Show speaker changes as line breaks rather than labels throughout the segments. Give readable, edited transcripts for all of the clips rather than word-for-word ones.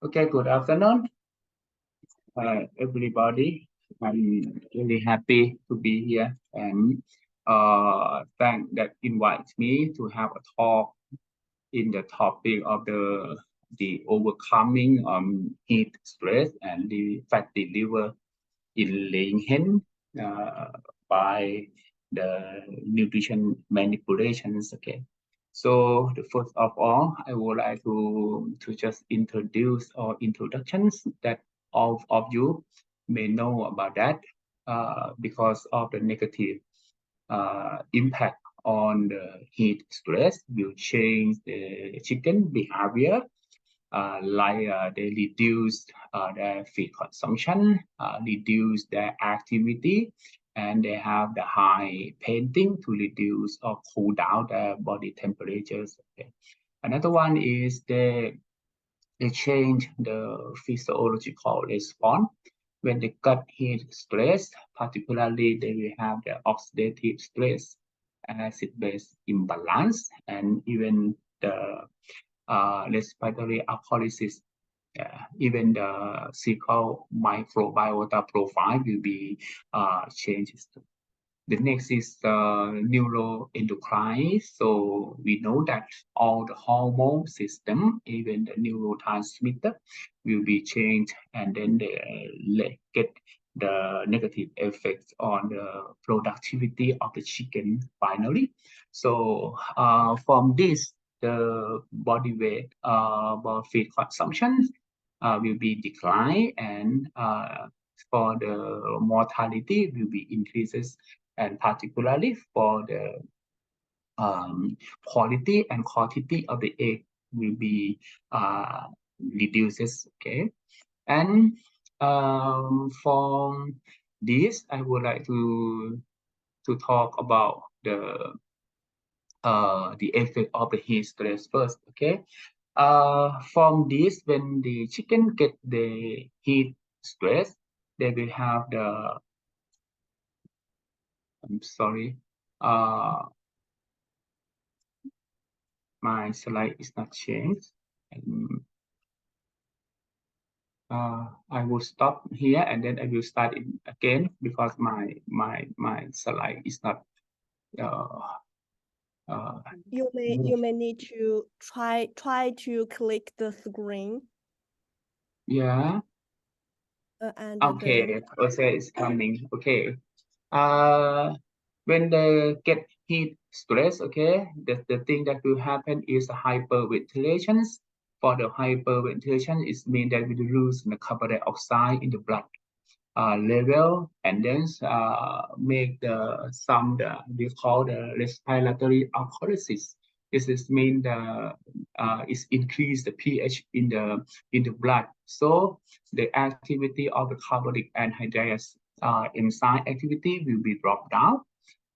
Okay, good afternoon, everybody. I'm really happy to be here and thank that invites me to have a talk in the topic of the overcoming heat stress and the fatty liver in laying hen by the nutrition manipulations. Okay, so the first of all, I would like to just introduce or introductions that all of you may know about that because of the negative impact on the heat stress will change the chicken behavior they reduce their feed consumption, reduce their activity, and they have the high painting to reduce or cool down their body temperatures. Okay. Another one is they change the physiological response when they got heat stress, particularly they will have the oxidative stress, acid-base imbalance, and even the respiratory alkalosis. Even the cycle microbiota profile will be changes. The next is neuroendocrine. So we know that all the hormone system, even the neurotransmitter, will be changed, and then they get the negative effects on the productivity of the chicken finally. So from this, the body weight, feed consumption will be declined, and for the mortality will be increases, and particularly for the quality and quantity of the egg will be reduces. Okay, and from this, I would like to talk about the effect of the heat stress first. Okay, from this, when the chicken get the heat stress, they will have the, I'm sorry, my slide is not changed. I will stop here and then I will start it again because my slide is not
you may need to try to click the screen.
Yeah.
And
Okay.
then
Okay, it's coming. Okay. When they get heat stress, okay, the thing that will happen is hyperventilation. For the hyperventilation, it means that we lose the carbon dioxide in the blood level, and then make we call the respiratory alkalosis. This is mean the is increase the pH in the blood. So the activity of the carbonic anhydrase enzyme activity will be dropped down.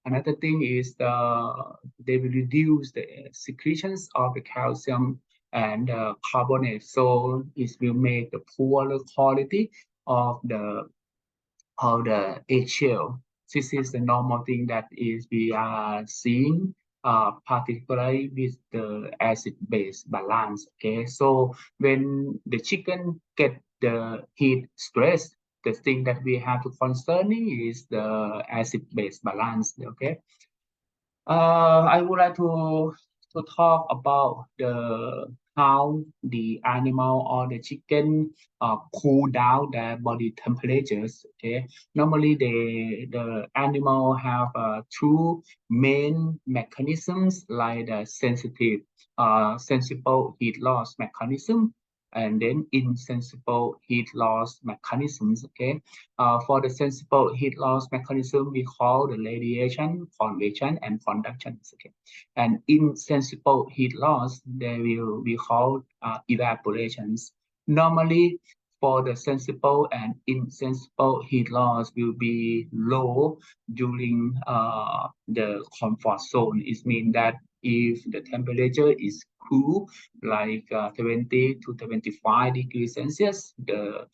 Another thing is they will reduce the secretions of the calcium and carbonate. So it will make the poorer quality of the eggshell. This is the normal thing that is we are seeing, particularly with the acid-base balance. Okay, so when the chicken get the heat stress, the thing that we have to concerning is the acid-base balance. Okay, I would like to talk about the how the animal or the chicken cool down their body temperatures. Okay, normally the animal have two main mechanisms like the sensible heat loss mechanism and then insensible heat loss mechanisms. Okay, for the sensible heat loss mechanism, we call the radiation, convection, and conduction. Okay. And insensible heat loss, they will be called evaporations. Normally, for the sensible and insensible heat loss will be low during the comfort zone. It means that if the temperature is cool, like 20 to 25 degrees Celsius, the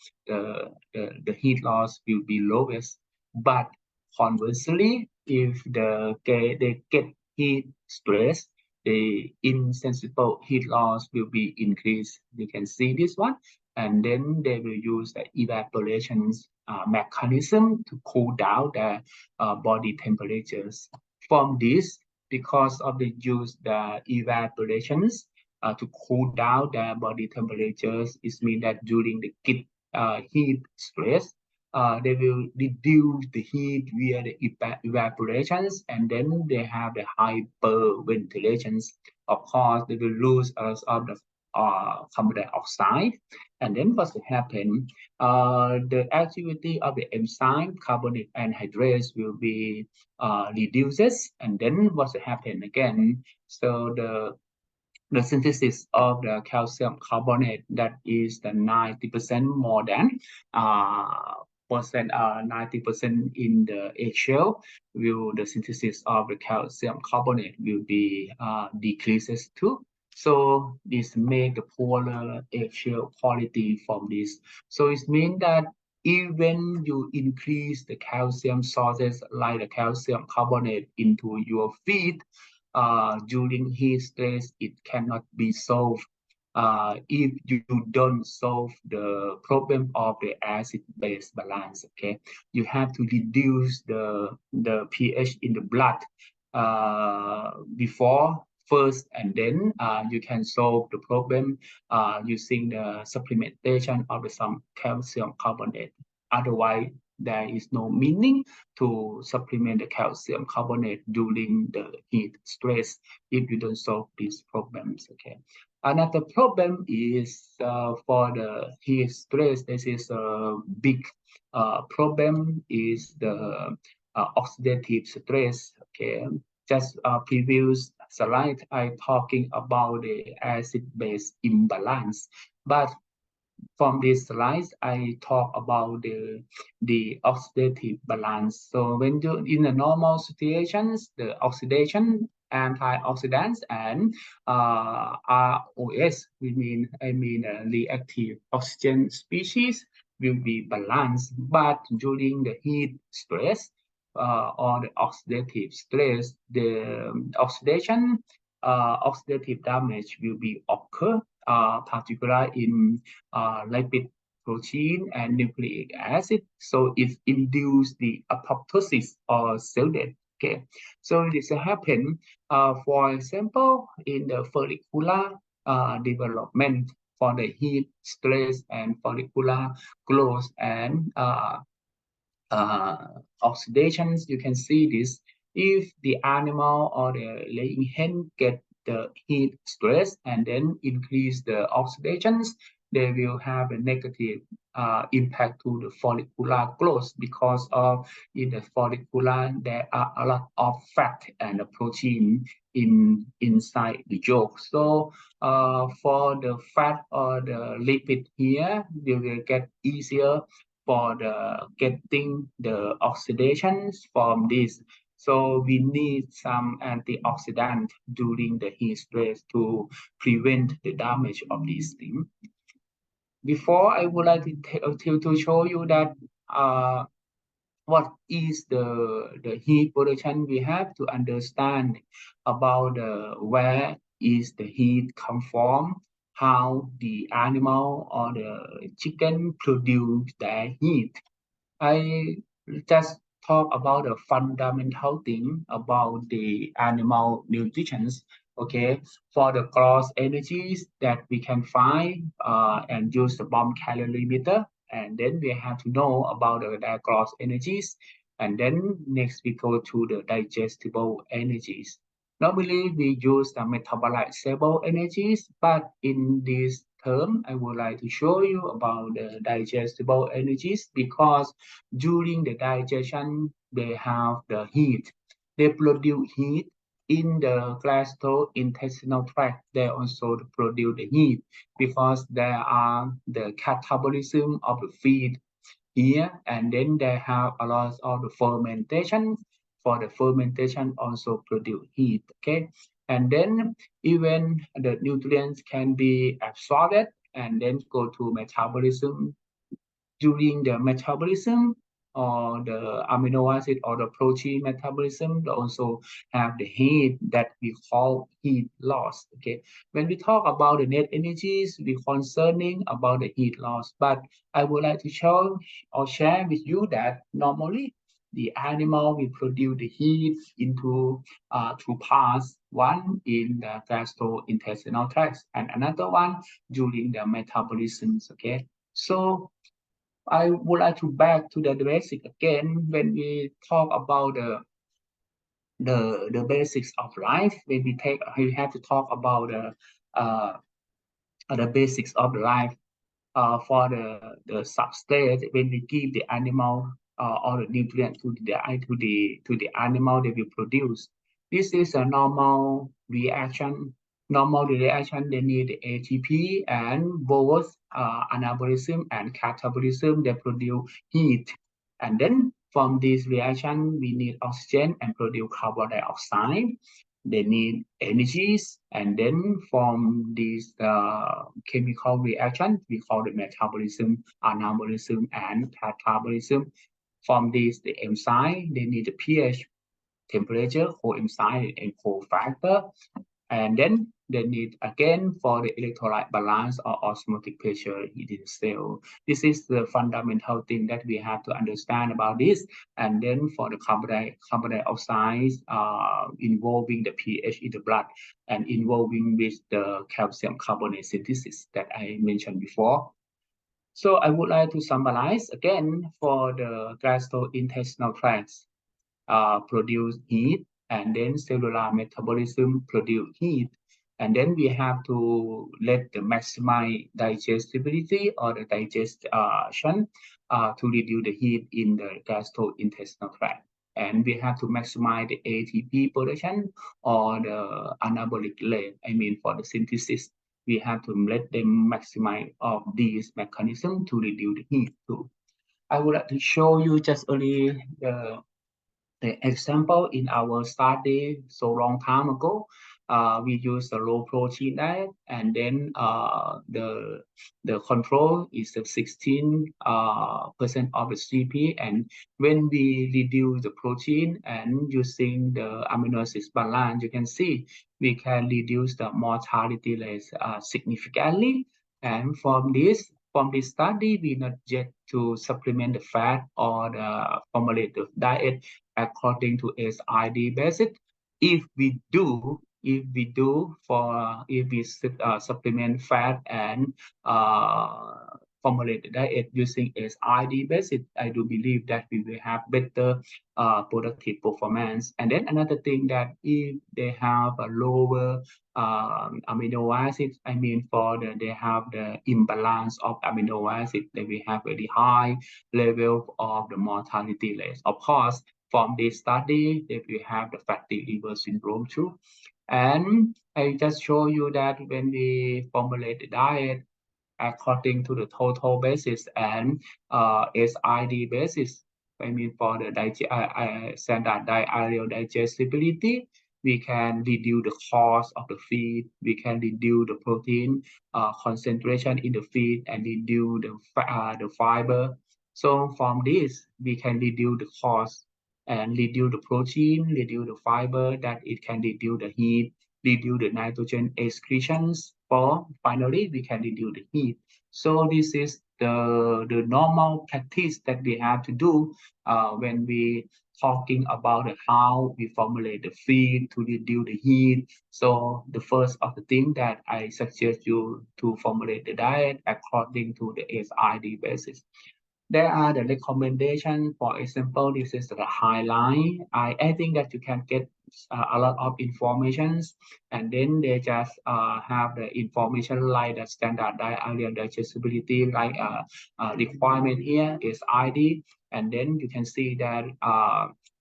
heat loss will be lowest. But conversely, if they get heat stress, the insensible heat loss will be increased. You can see this one. and then they will use the evaporation mechanism to cool down the body temperatures. From this, because of the use the evaporations to cool down their body temperatures, it means that during the heat stress, they will reduce the heat via the evaporations, and then they have the hyperventilations. Of course, they will lose a lot of the carbon dioxide, and then what will happen? The activity of the enzyme carbonic anhydrase will be reduces, and then what will happen again? So the synthesis of the calcium carbonate, that is the 90% more than uh, 90% in the eggshell, will the synthesis of the calcium carbonate will be decreases too. So this make the poorer eggshell quality from this. So it means that even you increase the calcium sources like the calcium carbonate into your feed, during heat stress, it cannot be solved if you don't solve the problem of the acid-base balance. Okay, you have to reduce the pH in the blood before first, and then you can solve the problem using the supplementation of the some calcium carbonate. Otherwise, there is no meaning to supplement the calcium carbonate during the heat stress if you don't solve these problems. Okay. Another problem is for the heat stress. This is a big problem is the oxidative stress. Okay. Just previous slide, I talking about the acid-base imbalance, but from this slide, I talk about the oxidative balance. So when you in the normal situations, the oxidation, antioxidants, and ROS, reactive oxygen species, will be balanced. But during the heat stress or the oxidative stress, the oxidative damage will be occur, particularly in lipid protein and nucleic acid. So it induces the apoptosis or cell death. Okay, so this happen, for example, in the follicular development for the heat stress and follicular growth and oxidations. You can see this if the animal or the laying hen get the heat stress and then increase the oxidations, they will have a negative impact to the follicular growth, because of in the follicular there are a lot of fat and protein inside the yolk. So for the fat or the lipid here, they will get easier for the getting the oxidations from this. So we need some antioxidant during the heat stress to prevent the damage of these things. Before, I would like to show you that what is the heat production. We have to understand about where is the heat come from, how the animal or the chicken produce their heat. I just talk about the fundamental thing about the animal nutrition. Okay, for the gross energies that we can find and use the bomb calorimeter, and then we have to know about the gross energies, and then next we go to the digestible energies. Normally we use the metabolizable energies, but in this term, I would like to show you about the digestible energies, because during the digestion, they have the heat. They produce heat in the gastrointestinal tract. They also produce the heat because there are the catabolism of the feed here, and then they have a lot of the fermentation. For the fermentation also produce heat. Okay, and then even the nutrients can be absorbed and then go to metabolism. During the metabolism, or the amino acid or the protein metabolism. They also have the heat that we call heat loss. Okay, when we talk about the net energies, we concerning about the heat loss. But I would like to show or share with you that normally the animal will produce the heat into two parts. One in the gastrointestinal tract, and another one during the metabolisms. Okay, so I would like to back to the basic again when we talk about the basics of life. When we have to talk about uh, the basics of life for the substrate when we give the animal all the nutrient to the animal they will produce. This is a normal reaction. Normal reaction they need the ATP and both anabolism and catabolism they produce heat. And then from this reaction we need oxygen and produce carbon dioxide. They need energies, and then from this chemical reaction we call the metabolism, anabolism, and catabolism. From this the enzyme they need the pH, temperature, coenzyme, and cofactor. And then they need again for the electrolyte balance or osmotic pressure in the cell. This is the fundamental thing that we have to understand about this. And then for the carbon dioxide involving the pH in the blood and involving with the calcium carbonate synthesis that I mentioned before. So I would like to summarize again for the gastrointestinal tract produce heat, and then cellular metabolism produce heat, and then we have to let the maximize digestibility or the digestion to reduce the heat in the gastrointestinal tract. And we have to maximize the ATP production or the anabolic rate. I mean, for the synthesis, we have to let them maximize of these mechanisms to reduce the heat too. I would like to show you just only the example in our study so long time ago, we use a low protein diet, and then the control is 16% of the CP. And when we reduce the protein and using the amino acid balance, you can see we can reduce the mortality rate significantly. And from this study, we not yet to supplement the fat or the formulate the diet according to SID basis. If we supplement fat and formulate the diet using SID basis, I do believe that we will have better productive performance. And then another thing that if they have a lower amino acids, I mean they have the imbalance of amino acid, that we have very high level of the mortality rate. Of course, from this study that we have the fatty liver syndrome too. And I just show you that when we formulate the diet according to the total basis and SID basis, I mean for the standard diarrheal digestibility, we can reduce the cost of the feed, we can reduce the protein concentration in the feed, and reduce the fiber. So from this, we can reduce the cost and reduce the protein, reduce the fiber, that it can reduce the heat, reduce the nitrogen excretions. For finally, we can reduce the heat. So this is the normal practice that we have to do when we talking about how we formulate the feed to reduce the heat. So the first of the thing that I suggest you to formulate the diet according to the SID basis. There are the recommendations. For example, this is the highlight. I think that you can get a lot of informations, and then they just have the information like the standard diarrheal digestibility, like requirement here is ID, and then you can see that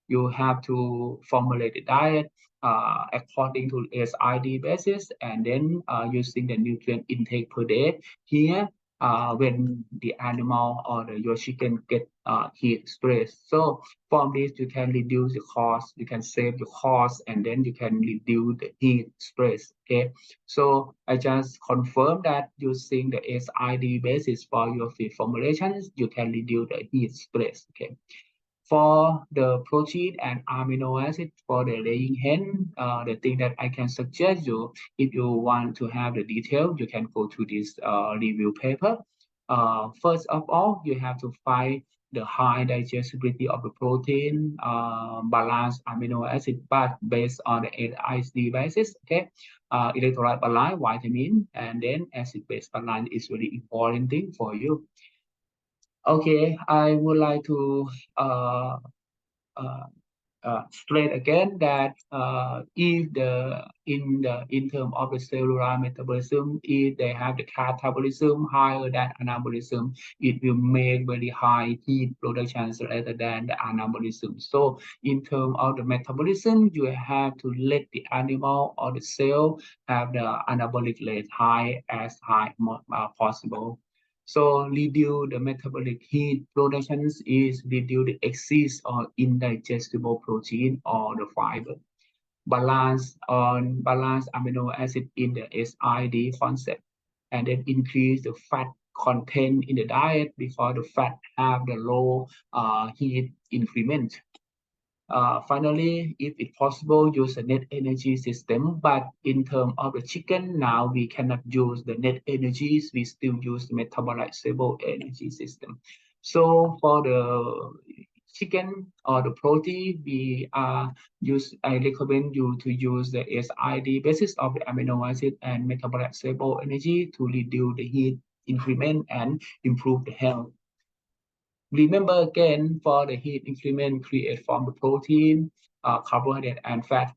you have to formulate the diet according to SID basis, and then using the nutrient intake per day. Here when the animal or your chicken get heat stress. So from this you can reduce the cost, you can save the cost, and then you can reduce the heat stress. Okay, so I just confirm that using the SID basis for your feed formulations, you can reduce the heat stress. Okay. For the protein and amino acid for the laying hen, the thing that I can suggest you, if you want to have the detail, you can go to this review paper. First of all, you have to find the high digestibility of the protein, balanced amino acid, but based on the AID basis. Okay, electrolyte balance, vitamin, and then acid-base balance is really important thing for you. Okay, I would like to uh, uh, straight again that if in terms of the cellular metabolism, if they have the catabolism higher than anabolism, it will make very high heat production rather than the anabolism. So in terms of the metabolism, you have to let the animal or the cell have the anabolic rate high as possible. So reduce the metabolic heat productions is reduce the excess or indigestible protein or the fiber. Balance amino acid in the SID concept, and then increase the fat content in the diet because the fat have the low heat increment. Finally, if it's possible, use a net energy system. But in terms of the chicken, now we cannot use the net energies. We still use the metabolizable energy system. So for the chicken or the protein, I recommend you to use the SID basis of the amino acid and metabolizable energy to reduce the heat increment and improve the health. Remember again, for the heat increment created from the protein, carbohydrate, and fat,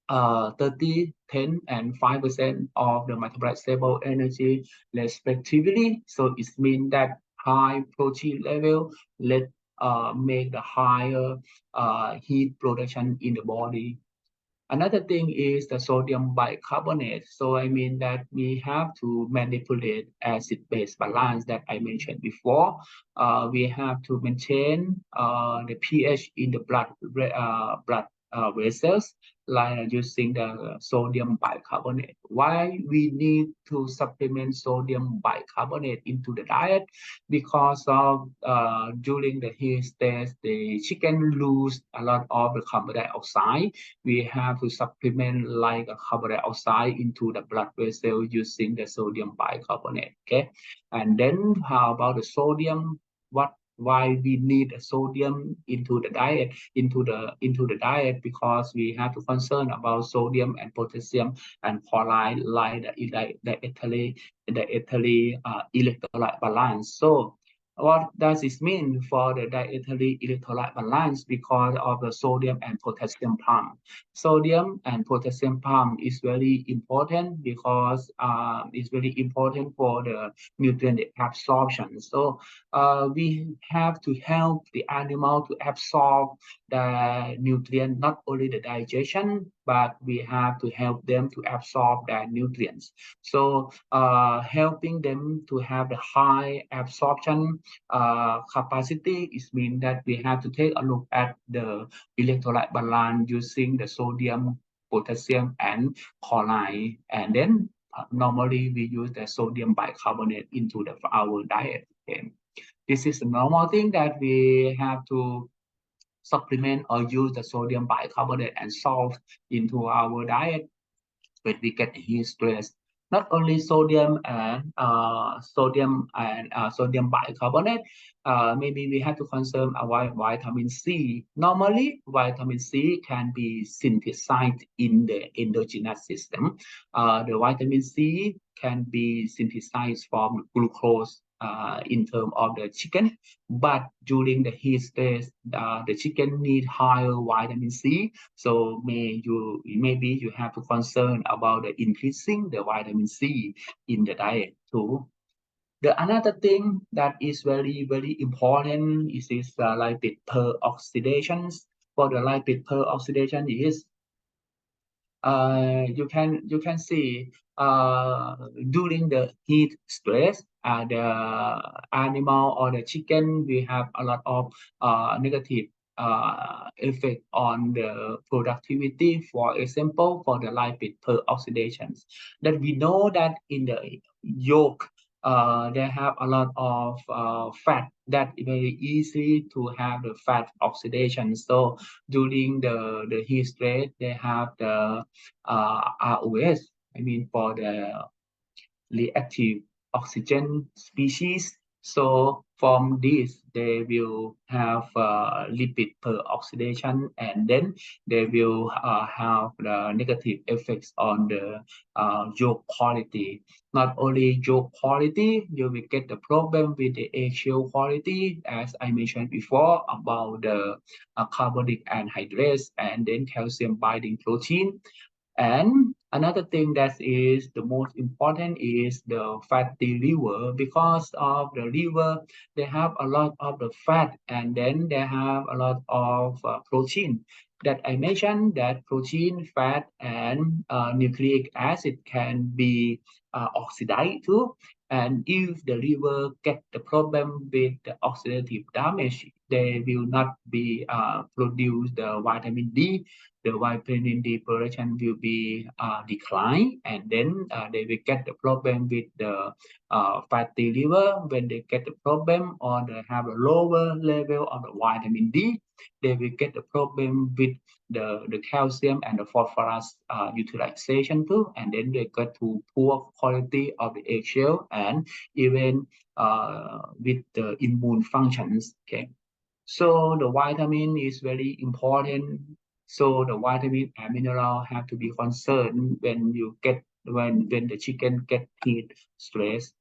30, 10, and 5% of the metabolizable energy respectively. So it means that high protein level let make the higher heat production in the body. Another thing is the sodium bicarbonate. So I mean that we have to manipulate acid-base balance that I mentioned before. We have to maintain the pH in the blood vessels, like using the sodium bicarbonate. Why we need to supplement sodium bicarbonate into the diet? Because of during the heat stage, the chicken lose a lot of the carbon dioxide. We have to supplement like a carbon dioxide into the blood vessel using the sodium bicarbonate. Okay, and then how about the sodium? Why we need sodium into the diet, into the diet? Because we have to concern about sodium and potassium and chloride, like the electrolyte balance. So what does this mean for the dietary electrolyte balance? Because of the sodium and potassium pump. Sodium and potassium pump is very important because it's very important for the nutrient absorption. So we have to help the animal to absorb the nutrient, not only the digestion, but we have to help them to absorb the nutrients. So helping them to have the high absorption capacity is mean that we have to take a look at the electrolyte balance using the sodium, potassium, and chloride, and then normally we use the sodium bicarbonate into our diet. Okay. This is a normal thing that we have to supplement or use the sodium bicarbonate and salt into our diet when we get heat stress. Not only sodium bicarbonate, maybe we have to consume vitamin C. Normally, vitamin C can be synthesized in the endogenous system. The vitamin C can be synthesized from glucose in terms of the chicken, but during the heat stress, the chicken need higher vitamin C. So maybe you have to concern about the increasing the vitamin C in the diet too. The another thing that is very important is this lipid peroxidation. For the lipid peroxidation is you can see during the heat stress, the animal or the chicken will have a lot of negative effect on the productivity. For example, for the lipid per oxidations, that we know that in the yolk they have a lot of fat that very easy to have the fat oxidation. So during the heat stress, they have the ROS. I mean, for the reactive oxygen species. So from this, they will have lipid per oxidation, and then they will have the negative effects on the yolk quality. Not only yolk quality, you will get the problem with the eggshell quality, as I mentioned before, about the carbonic anhydrase and then calcium binding protein. And another thing that is the most important is the fatty liver, because of the liver, they have a lot of the fat and then they have a lot of protein. That I mentioned that protein, fat, and nucleic acid can be oxidized too. And if the liver get the problem with the oxidative damage, they will not be produce the vitamin D. The vitamin D production will be declined, and then they will get the problem with the fatty liver. When they get the problem or they have a lower level of the vitamin D, they will get the problem with the calcium and the phosphorus utilization too, and then they get to poor quality of the eggshell and even with the immune functions. Okay. So the vitamin is very important. So the vitamin and mineral have to be concerned when you get when the chicken get heat stress.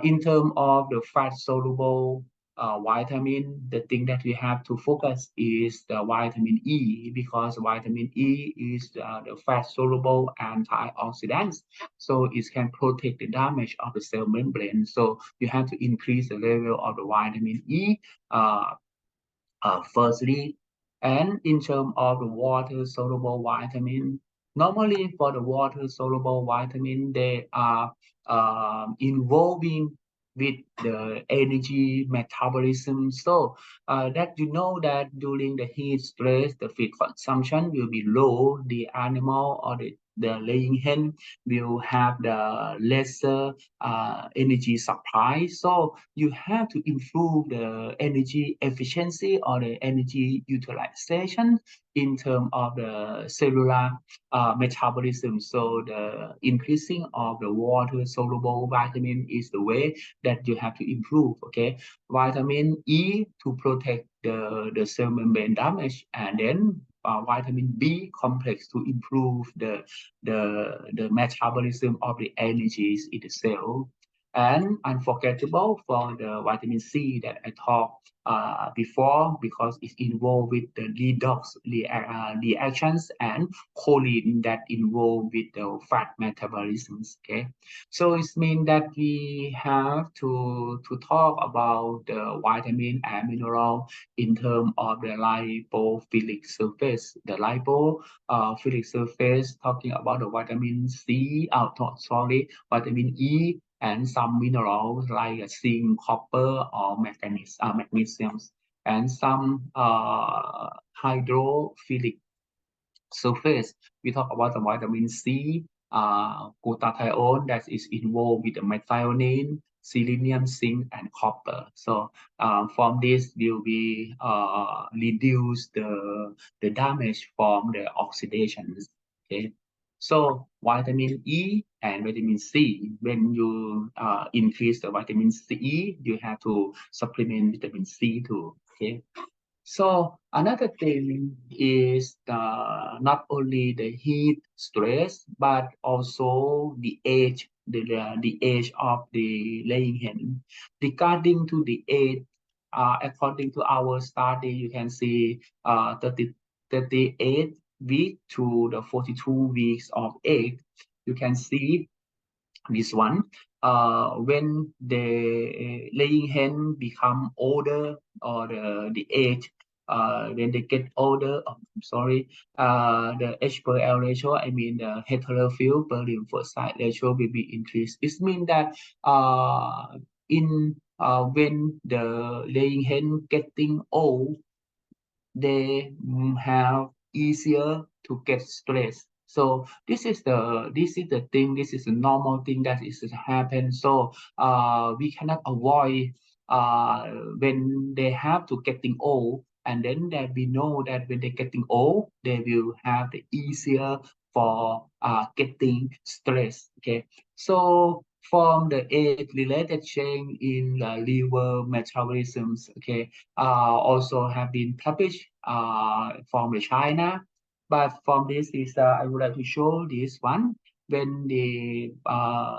In terms of the fat soluble vitamin, the thing that we have to focus is the vitamin E, because vitamin E is the fat soluble antioxidants. So it can protect the damage of the cell membrane. So you have to increase the level of the vitamin E. Firstly, and in terms of the water soluble vitamin, normally for the water soluble vitamin, they are involving with the energy metabolism. So that you know that during the heat stress, the feed consumption will be low. The animal or the laying hen will have the lesser energy supply. So you have to improve the energy efficiency or the energy utilization in terms of the cellular metabolism. So the increasing of the water soluble vitamin is the way that you have to improve. Okay, vitamin E to protect the cell membrane damage, and then vitamin B complex to improve the metabolism of the energies in the cell. And unforgettable for the vitamin C that I talked before, because it's involved with the redox reactions and choline that involved with the fat metabolisms. Okay, so it means that we have to talk about the vitamin and mineral in terms of the lipophilic surface. The lipophilic surface talking about the vitamin C. Sorry, vitamin E and some minerals like zinc, copper, or magnesium, and some hydrophilic surface. We talk about the vitamin C, glutathione that is involved with the methionine, selenium, zinc, and copper. So from this will be reduce the damage from the oxidations. Okay. So vitamin E and vitamin C, when you increase the vitamin C, you have to supplement vitamin C too. Okay. So another thing is not only the heat stress, but also the age, the age of the laying hen. Regarding to the age, according to our study, you can see 38 weeks to the 42 weeks of age. You can see this one. When the laying hen become older or the age when they get older, I'm sorry, the H per L ratio, I mean the heterophil per lymphocyte ratio will be increased. It means that when the laying hen getting old, they have easier to get stressed. So this is the thing. This is a normal thing that is happen. So we cannot avoid uh, when they have to getting old, and then that we know that when they're getting old, they will have the easier for getting stress. Okay, so from the age-related change in the liver metabolisms, okay, also have been published from the China. But from this is I would like to show this one. When the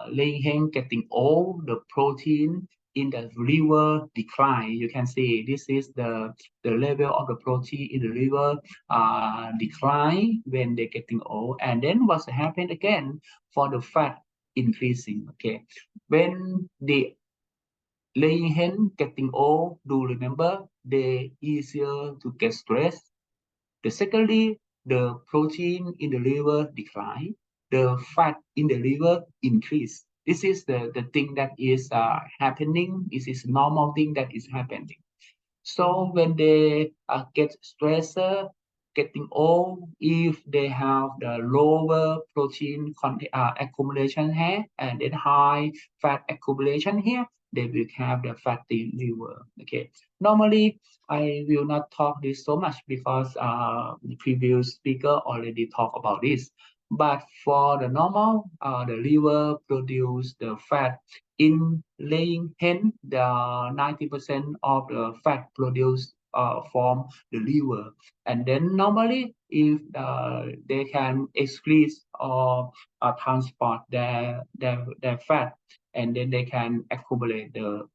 laying hen getting old, the protein in the liver decline. You can see this is the level of the protein in the liver decline when they're getting old. And then what's happened again for the fat increasing. Okay, when the laying hen getting old, do remember they easier to get stressed. The secondly, the protein in the liver decline, the fat in the liver increase. This is the thing that is happening. This is normal thing that is happening. So when they get stressed, getting old, if they have the lower protein accumulation here and then high fat accumulation here, they will have the fatty liver. Okay. Normally, I will not talk this so much because the previous speaker already talked about this. But for the normal, the liver produce the fat in laying hen, the 90% of the fat produced from the liver. And then normally, if they can excrete or transport their fat, and then they can accumulate the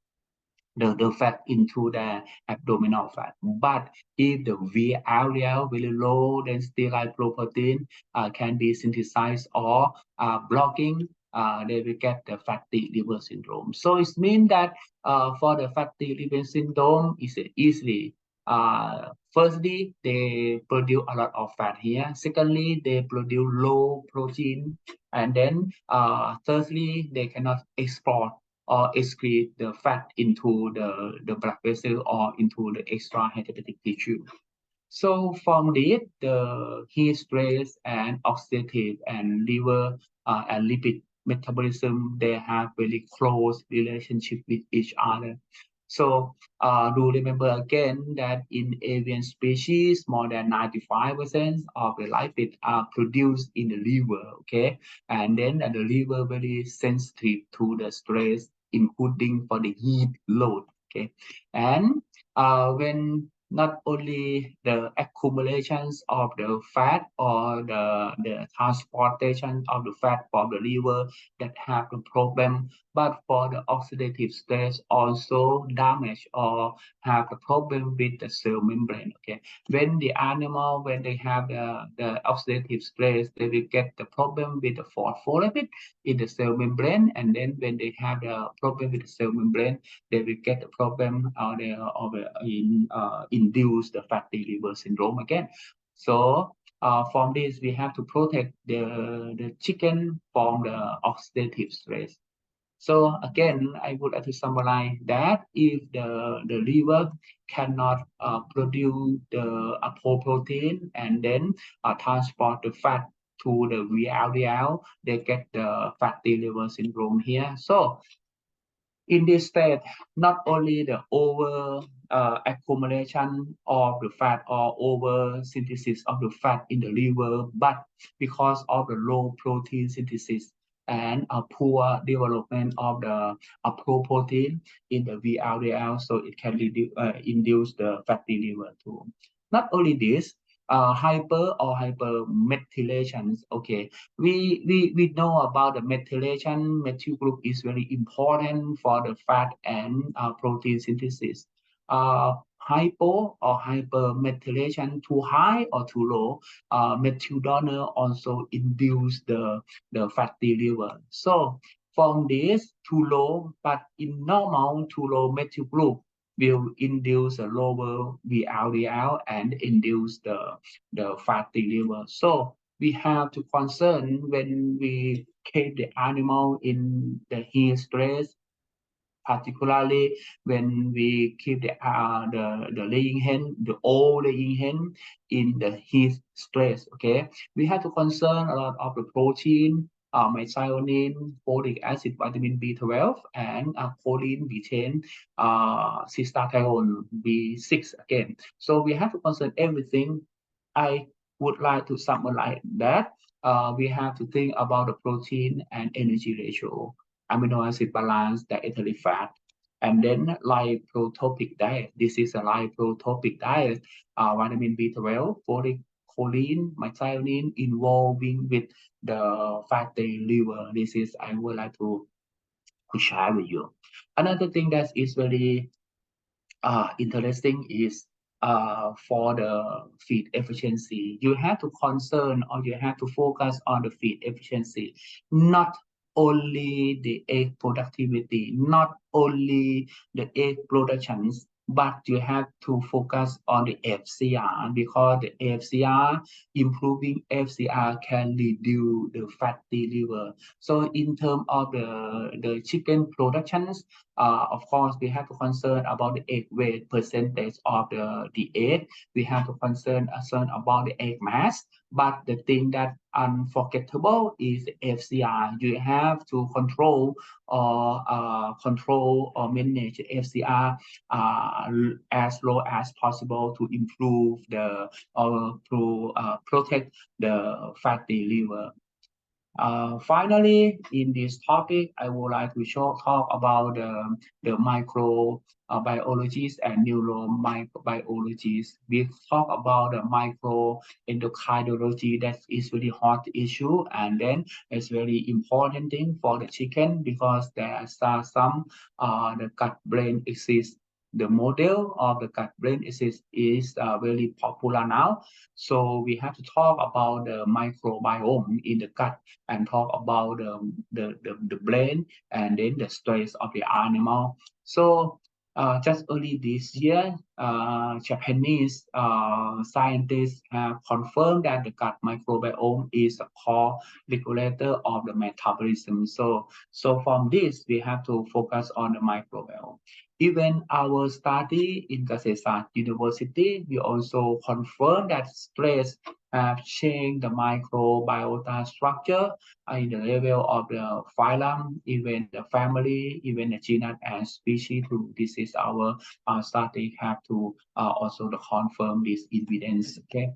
fat into the abdominal fat. But if the VLDL very low, then still lipoprotein can be synthesized or blocking, they will get the fatty liver syndrome. So it means that for the fatty liver syndrome, it's easily. Firstly, they produce a lot of fat here. Secondly, they produce low protein. And then thirdly, they cannot export or excrete the fat into the blood vessel or into the extra hepatic tissue. So from this, the heat stress and oxidative and liver and lipid metabolism, they have very close relationship with each other. So do remember again that in avian species, more than 95% of the lipid are produced in the liver, okay? And then the liver very sensitive to the stress, including for the heat load, okay? And when not only the accumulations of the fat or the transportation of the fat from the liver that have the problem, but for the oxidative stress also damage or have a problem with the cell membrane. Okay, when the animal, when they have the oxidative stress, they will get the problem with the phospholipid in the cell membrane, and then when they have the problem with the cell membrane, they will get the problem induce the fatty liver syndrome again. So from this, we have to protect the chicken from the oxidative stress. So again, I would like to summarize that if the liver cannot produce the apoprotein and then transport the fat to the VLDL, they get the fatty liver syndrome here. So in this state, not only the over accumulation of the fat or over synthesis of the fat in the liver, but because of the low protein synthesis and a poor development of the protein in the VLDL, so it can induce the fatty liver too. Not only this, hyper or hypermethylation. Okay, we know about the methylation. Methyl group is very important for the fat and protein synthesis. Hypo or hypermethylation, too high or too low, methyl donor also induce the fatty liver. So from this too low, but in normal too low methyl group, will induce a lower VLDL and induce the fatty liver. So we have to concern when we keep the animal in the heat stress, particularly when we keep the laying hen, the old laying hen in the heat stress. Okay, we have to concern a lot of the protein, methionine, folic acid, vitamin B12, and choline, betaine, cystathione, B6 again. So we have to concern everything. I would like to summarize that. We have to think about the protein and energy ratio, amino acid balance, dietary fat, and then lipotropic diet. This is a lipotropic diet. Vitamin B12, folic, choline, methionine involving with the fatty liver. This is I would like to share with you. Another thing that is very interesting is for the feed efficiency. You have to concern or you have to focus on the feed efficiency, not only the egg productivity, not only the egg productions, but you have to focus on the FCR because the FCR, improving FCR can reduce the fatty liver. So in terms of the chicken productions, of course, we have to concern about the egg weight percentage of the egg. We have to concern about the egg mass. But the thing that unforgettable is the FCR. You have to control or manage FCR as low as possible to improve the or to protect the fatty liver. Finally, in this topic, I would like to talk about the microbiologies and neurobiologies. We talk about the microendocrinology. That is really hot issue, and then it's very important thing for the chicken because there are some the gut-brain axis. The model of the gut-brain axis is very popular now. So we have to talk about the microbiome in the gut and talk about the brain and then the stress of the animal. So just early this year, Japanese scientists have confirmed that the gut microbiome is a core regulator of the metabolism. So from this, we have to focus on the microbiome. Even our study in Kasetsart University, we also confirm that stress have changed the microbiota structure in the level of the phylum, even the family, even the genus and species. This is our study have to also to confirm this evidence. Okay.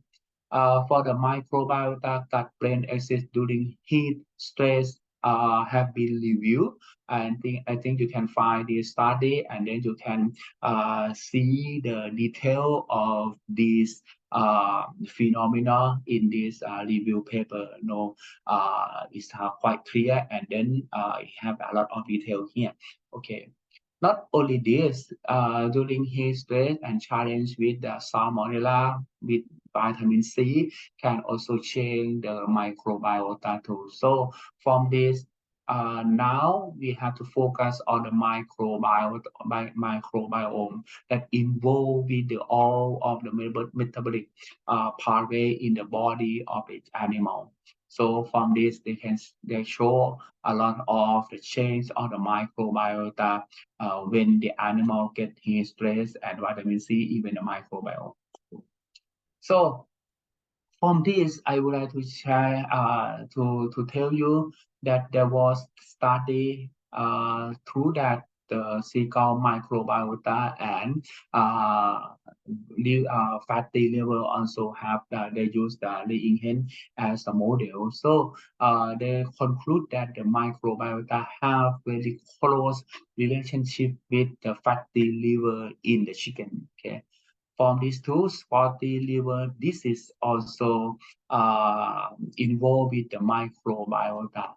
For the microbiota gut-brain axis during heat stress have been reviewed. I think you can find this study and then you can see the detail of these phenomena in this review paper. No, it's quite clear and then it have a lot of detail here. Okay. Not only this, during heat stress and challenge with the salmonella, with vitamin C, can also change the microbiota too. So from this, now we have to focus on the microbiome that involve with all of the metabolic pathway in the body of each animal. So from this, they show a lot of the change of the microbiota when the animal get heat stress and vitamin C, even the microbiome. So from this, I would like to share to tell you that there was study through that the seagull microbiota and fatty liver also have they use the laying hen as a model. So they conclude that the microbiota have very close relationship with the fatty liver in the chicken. Okay. From these two, fatty liver disease also involved with the microbiota.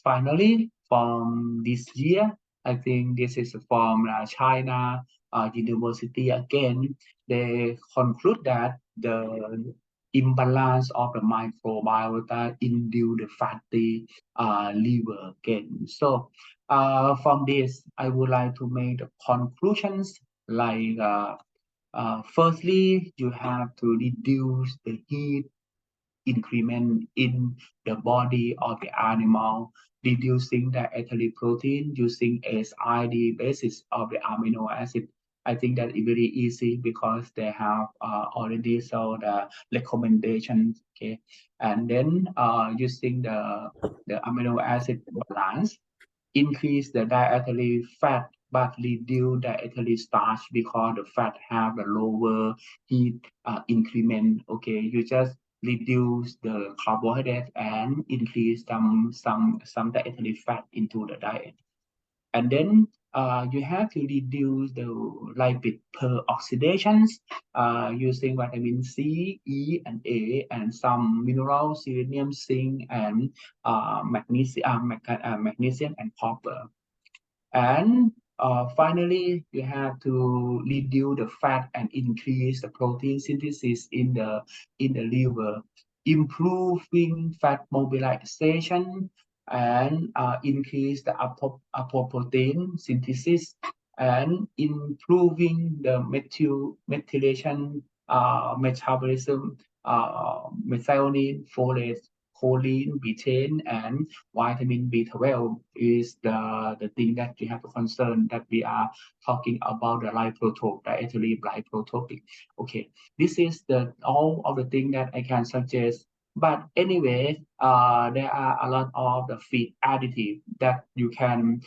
Finally, from this year, I think this is from China University again. They conclude that the imbalance of the microbiota induce the fatty liver again. So From this, I would like to make the conclusions like firstly, you have to reduce the heat increment in the body of the animal, reducing the ethylene protein using SID basis of the amino acid. I think that is very easy because they have already saw the recommendations. Okay, and then using the amino acid balance, increase the dietary fat but reduce dietary starch because the fat have a lower heat increment. Okay, you just reduce the carbohydrate and increase some dietary fat into the diet. And then you have to reduce the lipid per oxidations using vitamin C, E, and A, and some minerals, selenium, zinc, and magnesium and copper. And finally, you have to reduce the fat and increase the protein synthesis in the liver, improving fat mobilization and increase the apoprotein synthesis and improving the methylation metabolism, methionine, folate, choline, betaine, and vitamin B12 is the thing that you have to concern that we are talking about the lipotrope, dietary lipotropic. Okay, this is the all of the thing that I can suggest. But anyway, there are a lot of the feed additive that you can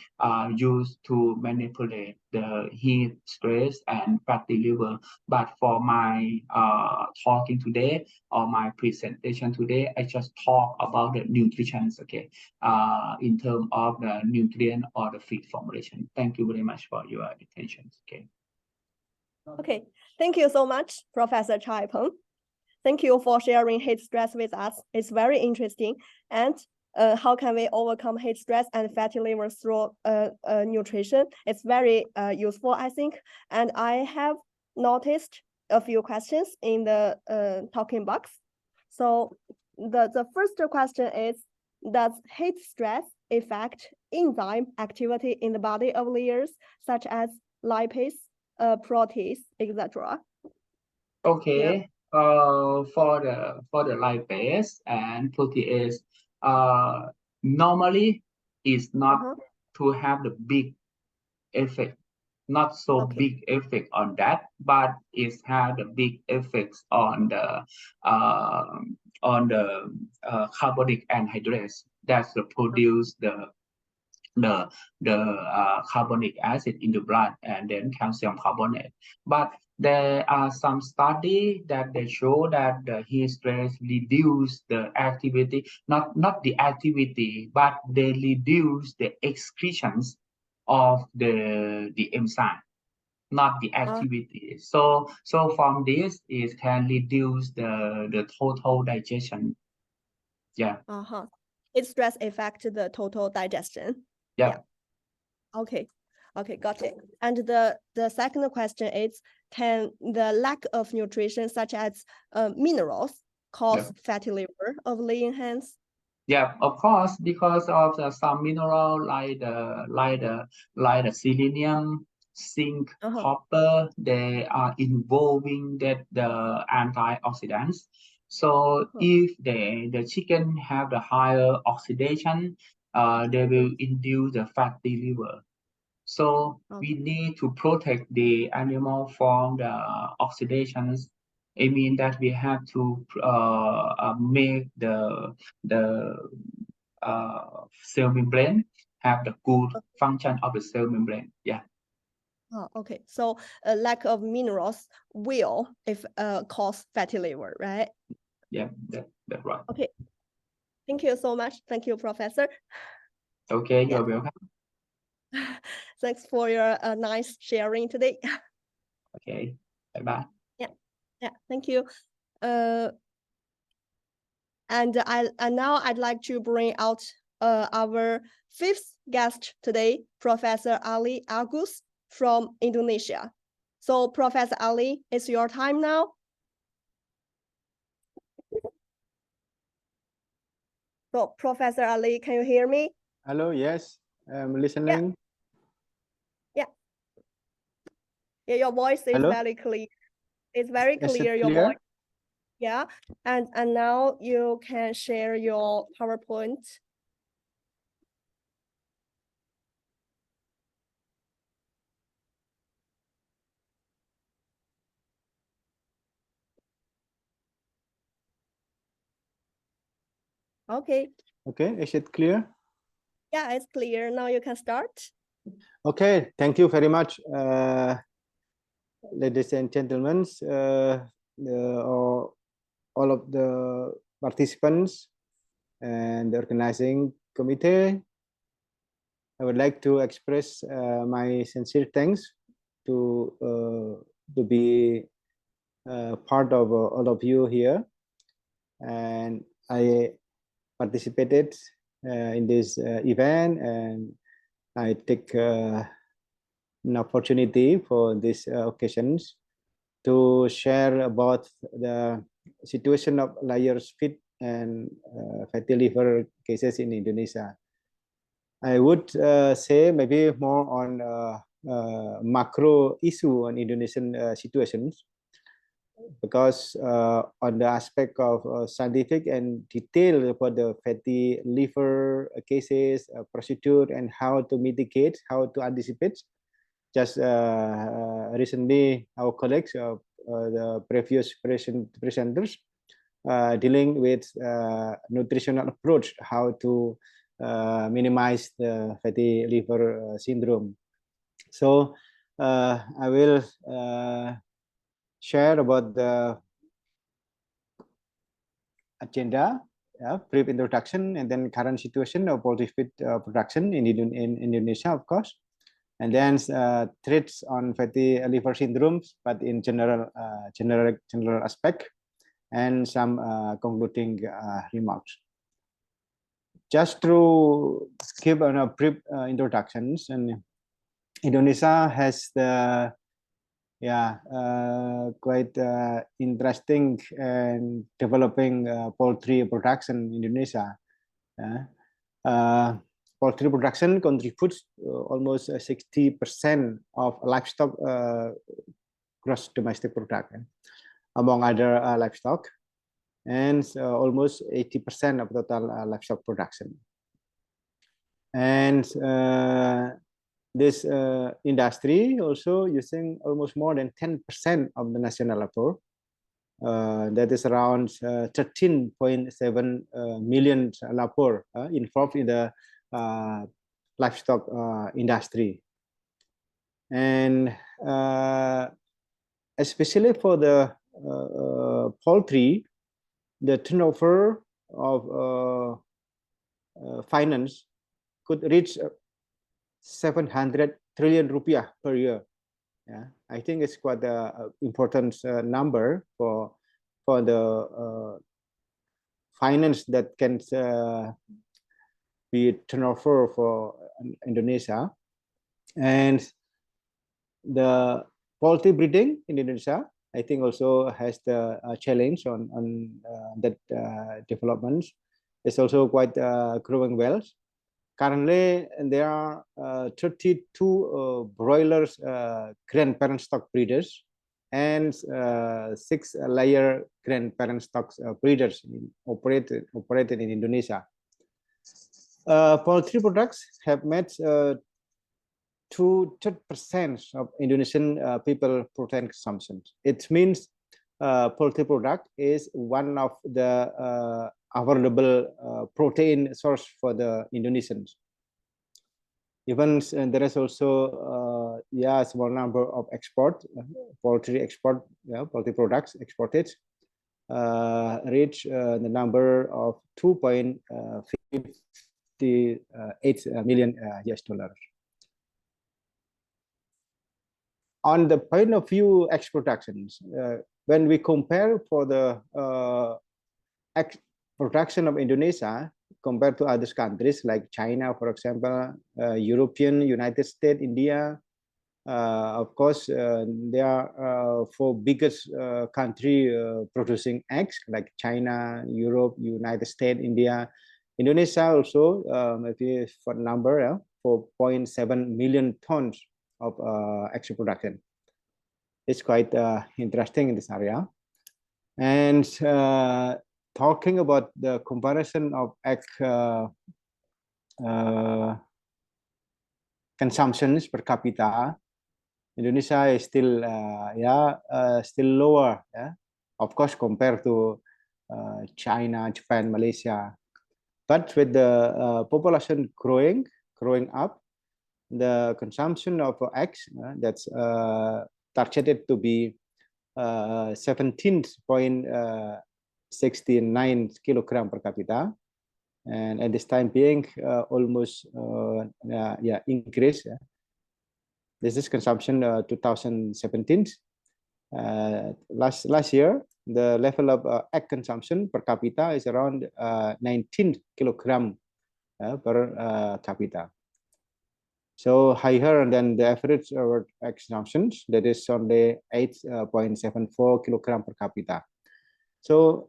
use to manipulate the heat, stress, and fatty liver. But for my talking today or my presentation today, I just talk about the nutrition, okay, in terms of the nutrient or the feed formulation. Thank you very much for your attention. Okay.
Okay, thank you so much, Professor Chai Peng. Thank you for sharing heat stress with us. It's very interesting. And how can we overcome heat stress and fatty liver through nutrition? It's very useful, I think. And I have noticed a few questions in the talking box. So the first question is, does heat stress affect enzyme activity in the body of layers, such as lipase, protease, etc.?
Okay.
Yeah.
For the lipase and protease, normally is not to have the big effect, not so big effect on that, but it had a big effects on the carbonic anhydrase that produce the carbonic acid in the blood and then calcium carbonate. But there are some studies that they show that the heat stress reduce the activity, not the activity, but they reduce the excretions of the enzyme, not the activity. So from this, it can reduce the total digestion. Yeah.
Heat stress affect the total digestion.
Yeah.
Okay, got it. And the second question is, can the lack of nutrition such as minerals cause fatty liver of laying hens?
Yeah, of course, because of some mineral like the selenium, zinc, copper, they are involving the antioxidants. So if the chicken have the higher oxidation, they will induce the fatty liver. So we need to protect the animal from the oxidations. I mean that we have to make the cell membrane have the good function of the cell membrane. Yeah.
Okay. So a lack of minerals will cause fatty liver, right?
Yeah, that's right.
Okay. Thank you so much. Thank you, Professor.
Okay, you're welcome.
Thanks for your nice sharing today.
Okay, bye-bye.
Yeah, thank you. And now I'd like to bring out our fifth guest today, Professor Ali Agus from Indonesia. So Professor Ali, it's your time now. So Professor Ali, can you hear me?
Hello, yes. I'm listening.
Yeah. Yeah, your voice is
Hello?
very clear. It's very
Is it
clear, your
clear?
voice. Yeah. And now you can share your PowerPoint. Okay.
Okay, is it clear?
Yeah, it's clear. Now you can start.
Okay, thank you very much, ladies and gentlemen, all of the participants and the organizing committee. I would like to express my sincere thanks to be part of all of you here, and I participated in this event, and I take an opportunity for these occasions to share about the situation of layers feed and fatty liver cases in Indonesia. I would say maybe more on macro issue on Indonesian situations, because on the aspect of scientific and detail about the fatty liver cases, procedure, and how to mitigate, how to anticipate. Just recently, our colleagues, the previous presenters, dealing with nutritional approach, how to minimize the fatty liver syndrome. So I will share about the agenda, brief introduction, and then current situation of poultry feed production in Indonesia, of course, and then threats on fatty liver syndromes, but in general aspect, and some concluding remarks. Just to give a brief introductions, and Indonesia has the quite interesting and developing poultry production in Indonesia. Poultry production contributes almost 60% of livestock gross domestic product, among other livestock, and almost 80% of total livestock production. And this industry also using almost more than 10% of the national labor. That is around 13.7 million labor involved in the livestock industry. And especially for the poultry, the turnover of finance could reach 700 trillion rupiah per year. Yeah, I think it's quite an important number for the finance that can be turnover for Indonesia. And the poultry breeding in Indonesia, I think, also has the challenge on that development. It's also quite growing well. Currently, there are 32 broilers grandparent stock breeders and 6 layer grandparent stock breeders operated in Indonesia. Poultry products have made 2% of Indonesian people protein consumption. It means poultry product is one of the available protein source for the Indonesians. Even there is also a small number of export poultry export poultry products exported reach the number of 2.58 million US dollars. On the point of view export productions, when we compare for the production of Indonesia compared to other countries like China, for example, European, United States, India, of course, they are 4 biggest country producing eggs like China, Europe, United States, India. Indonesia also, maybe for number, for 0.7 million tons of egg production. It's quite interesting in this area. And talking about the comparison of egg consumptions per capita, Indonesia is still still lower, of course, compared to China, Japan, Malaysia. But with the population growing up, the consumption of eggs that's targeted to be 17.69 kilogram per capita, and at this time being almost increase. This is consumption 2017. Last year, the level of egg consumption per capita is around 19 kilogram per capita. So higher than the average egg consumptions, that is only 8.74 kilogram per capita. So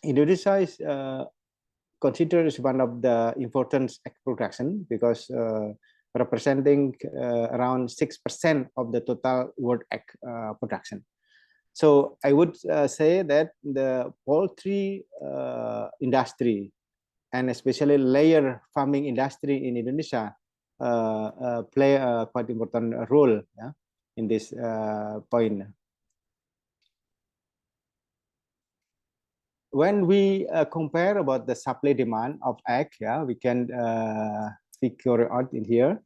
Indonesia is considered as one of the important egg production because representing around 6% of the total world egg production. So I would say that the poultry industry and especially layer farming industry in Indonesia play a quite important role in this point. When we compare about the supply demand of egg, we can figure out in here,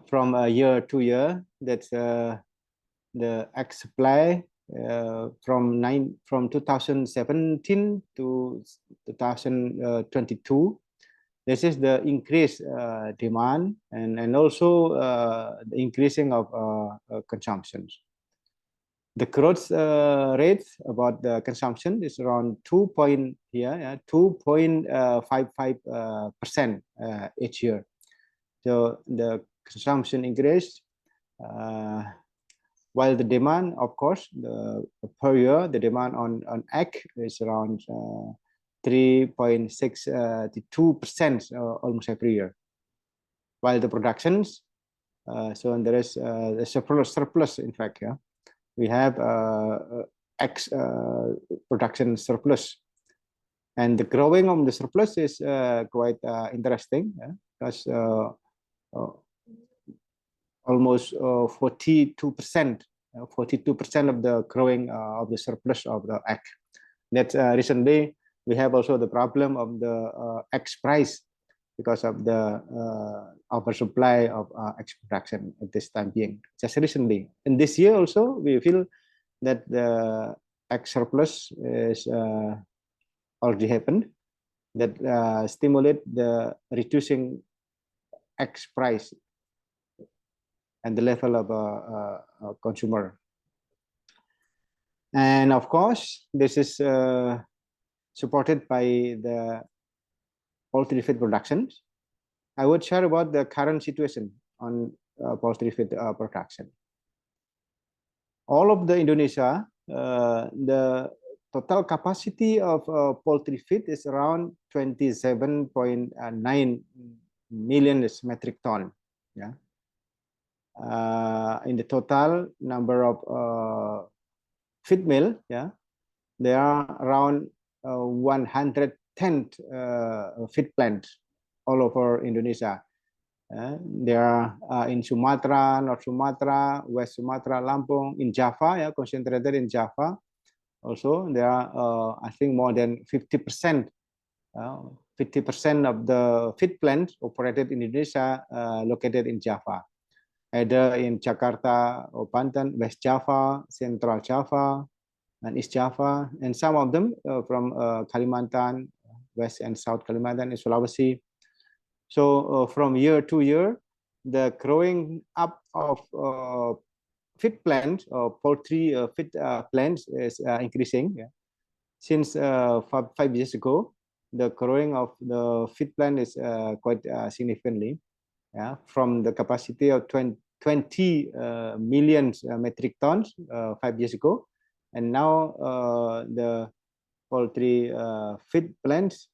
from year to year, that's the egg supply from 2017 to 2022. This is the increased demand and also the increasing of consumptions. The growth rate about the consumption is around 2.55% each year. So the consumption increased, while the demand, of course, per year, the demand on egg is around 3.62% almost every year. While the productions, so there is a surplus, in fact, we have egg production surplus. And the growing of the surplus is quite interesting, because almost 42% of the growing of the surplus of the egg. That recently we have also the problem of the egg price because of the oversupply of egg production at this time being. Just recently, in this year also, we feel that the egg surplus is already happened. That stimulate the reducing egg price and the level of consumer. And of course, this is supported by the poultry feed production. I would share about the current situation on poultry feed production. All of the Indonesia, the total capacity of poultry feed is around 27.9 million metric ton. In the total number of feed mill, there are around 110 feed plants all over Indonesia. There are in Sumatra, North Sumatra, West Sumatra, Lampung, in Java, concentrated in Java. Also, there are, I think, more than 50% of the feed plants operated in Indonesia located in Java, either in Jakarta or Banten, West Java, Central Java, and East Java, and some of them from Kalimantan, West and South Kalimantan, and Sulawesi. So from year to year, the growing up of feed plants or poultry feed plants is increasing. Since 5 years ago, the growing of the feed plant is quite significantly. From the capacity of 20 million metric tons 5 years ago, and now the poultry feed plants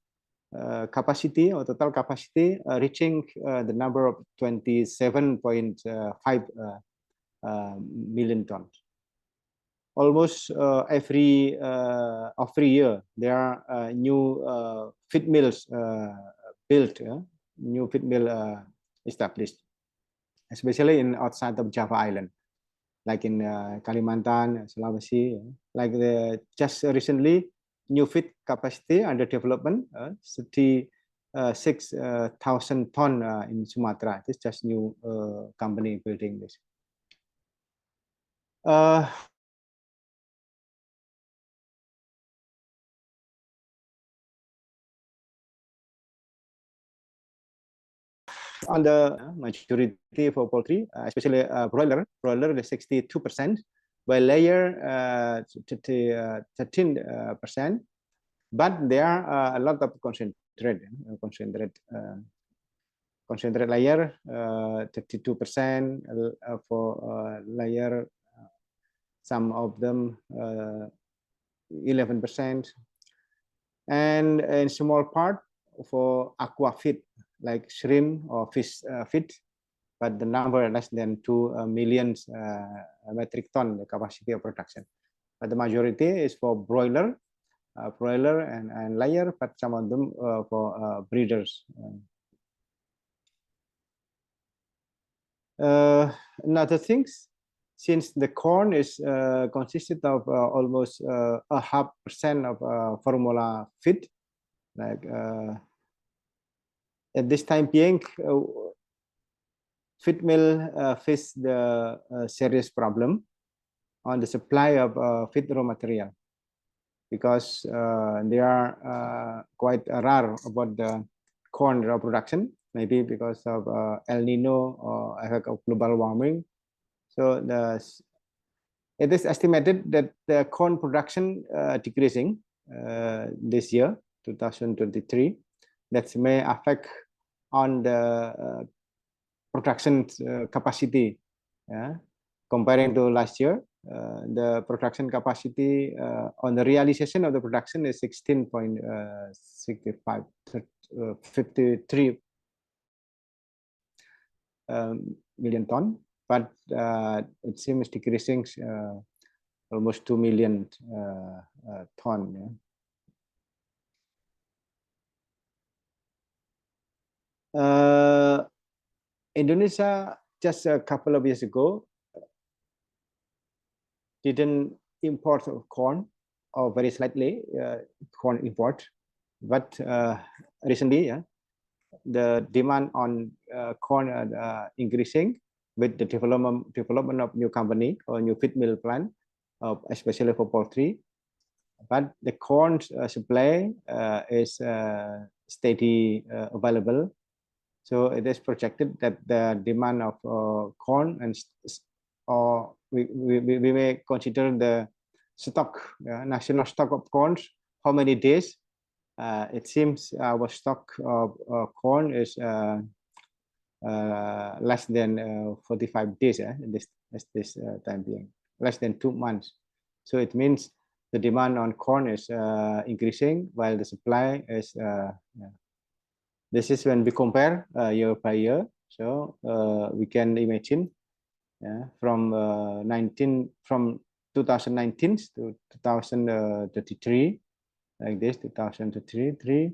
capacity or total capacity reaching the number of 27.5 million tons. Almost every year there are new feed mills built, new feed mill established, especially in outside of Java Island, like in Kalimantan, Sulawesi. Like just recently, new feed capacity under development, 36,000 ton in Sumatra. This just new company building this. On the majority for poultry, especially broiler is 62%, while layer 13%. But there are a lot of concentrate layer, 32% for layer, some of them 11%, and in small part for aqua feed like shrimp or fish feed, but the number less than 2 million metric ton the capacity of production. But the majority is for broiler and layer, but some of them for breeders. Another things, since the corn is consisted of almost 0.5% of formula feed, like at this time being, feed mill face the serious problem on the supply of feed raw material, because they are quite rare about the corn raw production, maybe because of El Nino or effect of global warming. So it is estimated that the corn production decreasing this year, 2023. That may affect on the production capacity. Comparing to last year, the production capacity on the realization of the production is 16.53 million ton, but it seems decreasing almost 2 million ton. Indonesia just a couple of years ago didn't import corn, or very slightly corn import, but recently the demand on corn increasing with the development of new company or new feed mill plant, especially for poultry. But the corn supply is steady available. So it is projected that the demand of corn and or we may consider the stock, national stock of corn, how many days. It seems our stock of corn is less than 45 days this time being, less than 2 months. So it means the demand on corn is increasing while the supply is this is when we compare year by year. So we can imagine from 2019 to 2033, like this, 2033,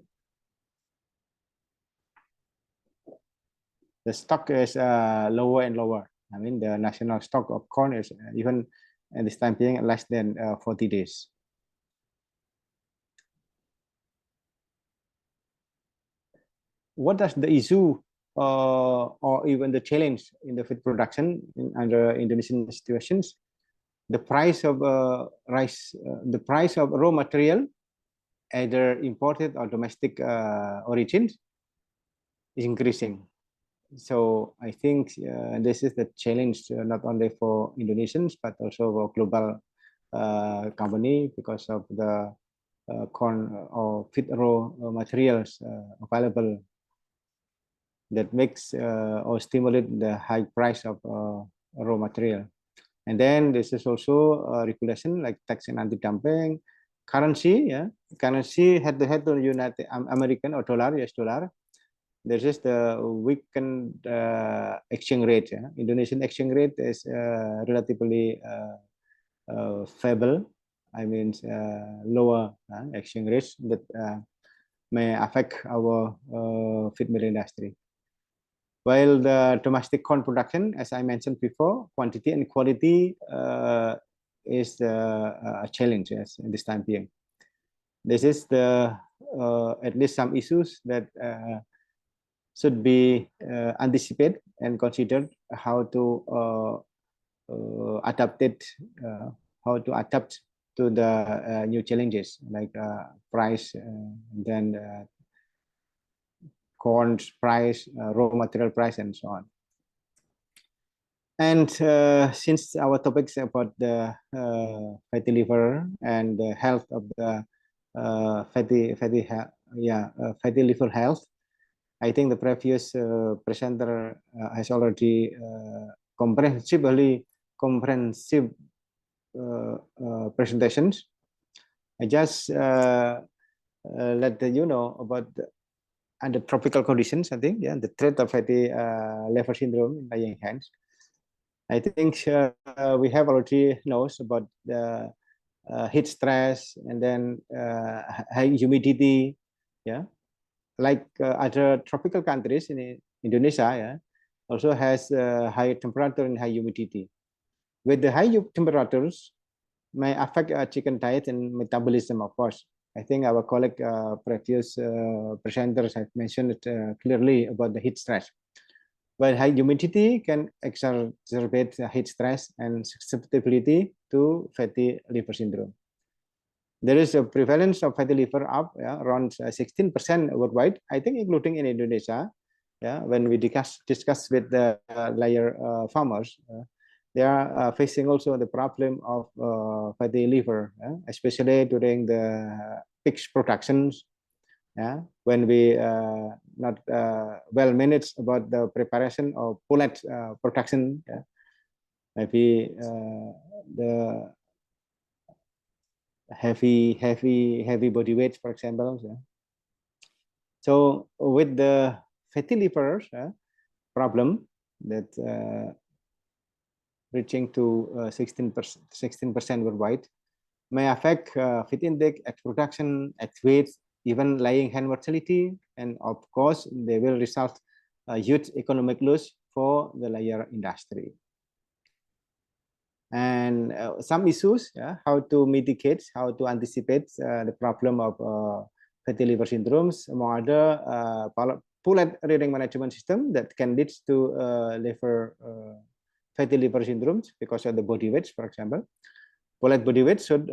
the stock is lower and lower. I mean, the national stock of corn is even at this time being less than 40 days. What does the issue or even the challenge in the feed production under Indonesian situations? The price of rice, the price of raw material, either imported or domestic origins, is increasing. So I think this is the challenge not only for Indonesians but also for global company, because of the corn or feed raw materials available that makes or stimulate the high price of raw material. And then this is also regulation like tax and anti-dumping, currency, currency head to United American or dollar, US dollar. This is the weakened exchange rate. Indonesian exchange rate is relatively feeble. I mean, lower exchange rates that may affect our feed mill industry. While the domestic corn production, as I mentioned before, quantity and quality is a challenge in this time being. This is the at least some issues that should be anticipated and considered how to adapt it, how to adapt to the new challenges like price, then corn price, raw material price, and so on. And since our topic is about the fatty liver and the health of the fatty liver health, I think the previous presenter has already comprehensive presentations. I just let you know about under tropical conditions. I think the threat of fatty liver syndrome in laying hens. I think we have already knows about the heat stress and then high humidity, like other tropical countries in Indonesia, also has high temperature and high humidity. With the high temperatures, may affect chicken diet and metabolism, of course. I think our colleague, previous presenters have mentioned it clearly about the heat stress. While high humidity can exacerbate heat stress and susceptibility to fatty liver syndrome. There is a prevalence of fatty liver up around 16% worldwide, I think, including in Indonesia. When we discuss with the layer farmers, they are facing also the problem of fatty liver, especially during the peak productions. When we not well managed about the preparation of pullet production, maybe the heavy body weight, for example. So with the fatty liver problem that reaching to 16% worldwide may affect feed intake, egg production, egg weight, even laying hen mortality, and of course they will result a huge economic loss for the layer industry. And some issues, how to mitigate, how to anticipate the problem of fatty liver syndromes, among other pullet rearing management system that can lead to fatty liver syndromes because of the body weights, for example. Pullet body weight should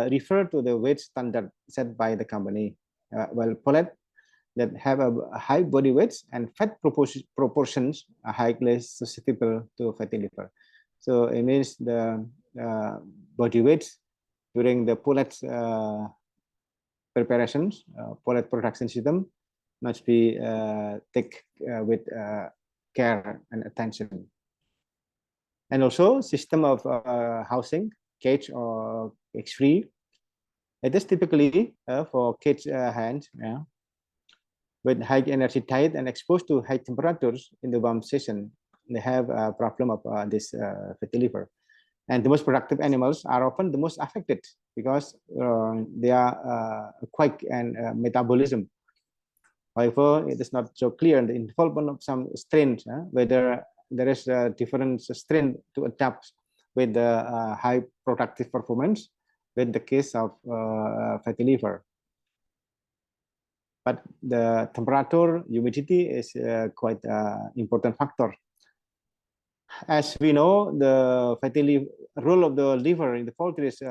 refer to the weight standard set by the company. Well, pullet that have a high body weights and fat proportions are highly susceptible to fatty liver. So it means the body weights during the pullet preparations, pullet production system must be taken with care and attention. And also system of housing, cage or cage-free. It is typically for cage hens with high energy diet and exposed to high temperatures in the warm season. They have a problem of this fatty liver. And the most productive animals are often the most affected because they are quick and metabolism. However, it is not so clear in the involvement of some strains, whether there is a different strain to adapt with the high productive performance with the case of fatty liver. But the temperature, humidity is quite important factor. As we know, the fatty role of the liver in the poultry is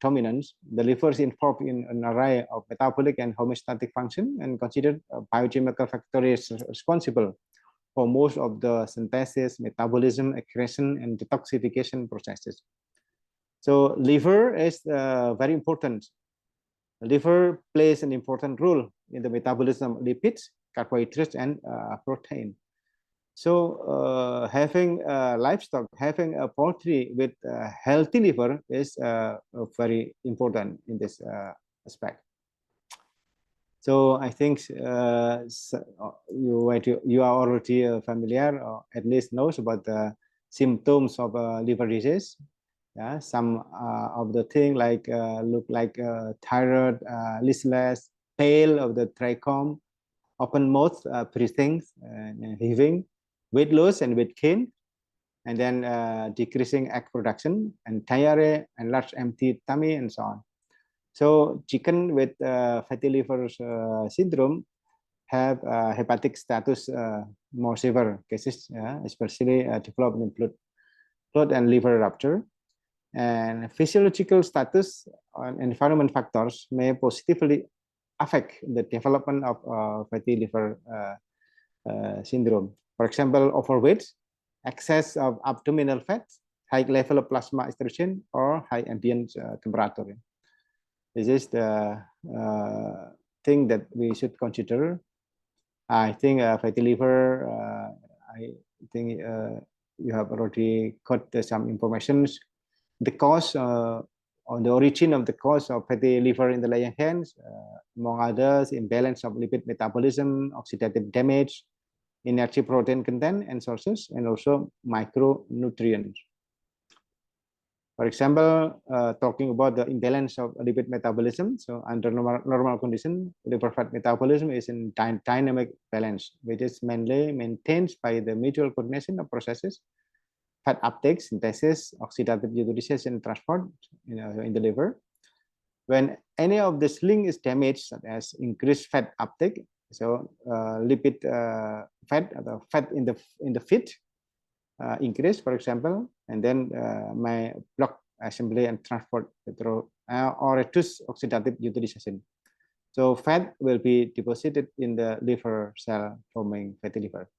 dominant. The liver is involved in an array of metabolic and homeostatic function and considered a biochemical factor is responsible for most of the synthesis, metabolism, excretion, and detoxification processes. So liver is very important. Liver plays an important role in the metabolism of lipids, carbohydrates, and protein. So having livestock, having a poultry with a healthy liver is very important in this aspect. So I think you are already familiar, or at least knows about the symptoms of liver disease. Yeah, some of the thing like look like tired, listless, pale of the trachea, open mouth, breathing, heaving, weight loss and weight gain, and then decreasing egg production and diarrhea and large empty tummy and so on. So chicken with fatty liver syndrome have hepatic status more severe cases, especially development blood and liver rupture. And physiological status and environment factors may positively affect the development of fatty liver syndrome. For example, overweight, excess of abdominal fat, high level of plasma estrogen, or high ambient temperature. This is the thing that we should consider. I think fatty liver, I think you have already got some information. The cause on the origin of the cause of fatty liver in the laying hens, among others, imbalance of lipid metabolism, oxidative damage, energy protein content and sources, and also micronutrients. For example, talking about the imbalance of lipid metabolism, so under normal condition, liver fat metabolism is in dynamic balance, which is mainly maintained by the mutual coordination of processes, fat uptake, synthesis, oxidative utilization, transport in the liver. When any of this link is damaged, such as increased fat uptake, so lipid fat, the fat in the feed increase, for example, and then may block assembly and transport or reduce oxidative utilization. So fat will be deposited in the liver cell, forming fatty liver.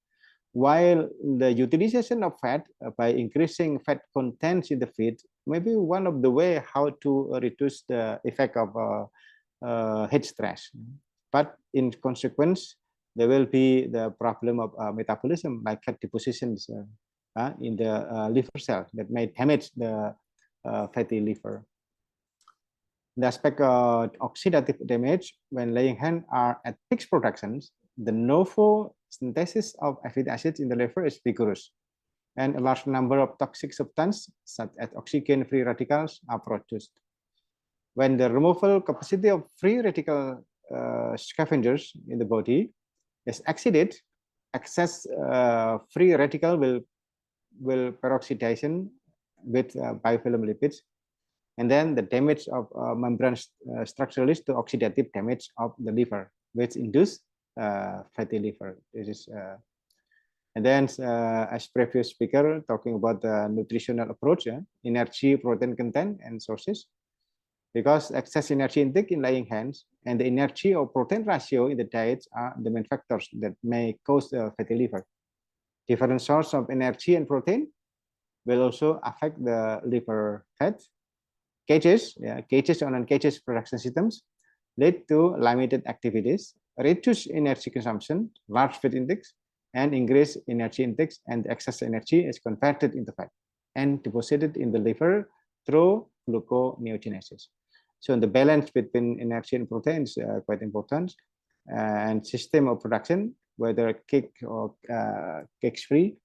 While the utilization of fat by increasing fat contents in the feed may be one of the way how to reduce the effect of heat stress. But in consequence, there will be the problem of metabolism, like fat depositions in the liver cell that may damage the fatty liver. The aspect of oxidative damage, when laying hen are at peak productions, the novel synthesis of fatty acids in the liver is vigorous, and a large number of toxic substances, such as oxygen-free radicals, are produced. When the removal capacity of free radical scavengers in the body is exceeded, excess free radical will peroxidation with biofilm lipids, and then the damage of membrane structure leads to oxidative damage of the liver, which induce fatty liver. This is and then as previous speaker talking about the nutritional approach, energy, protein content, and sources. Because excess energy intake in laying hens and the energy or protein ratio in the diet are the main factors that may cause fatty liver. Different source of energy and protein will also affect the liver fat. Cages, cages on cages production systems lead to limited activities, reduce energy consumption, large fat intakes, and increase energy intakes, and excess energy is converted into fat and deposited in the liver through gluconeogenesis. So the balance between energy and protein is quite important, and system of production, whether cake or cakes-free,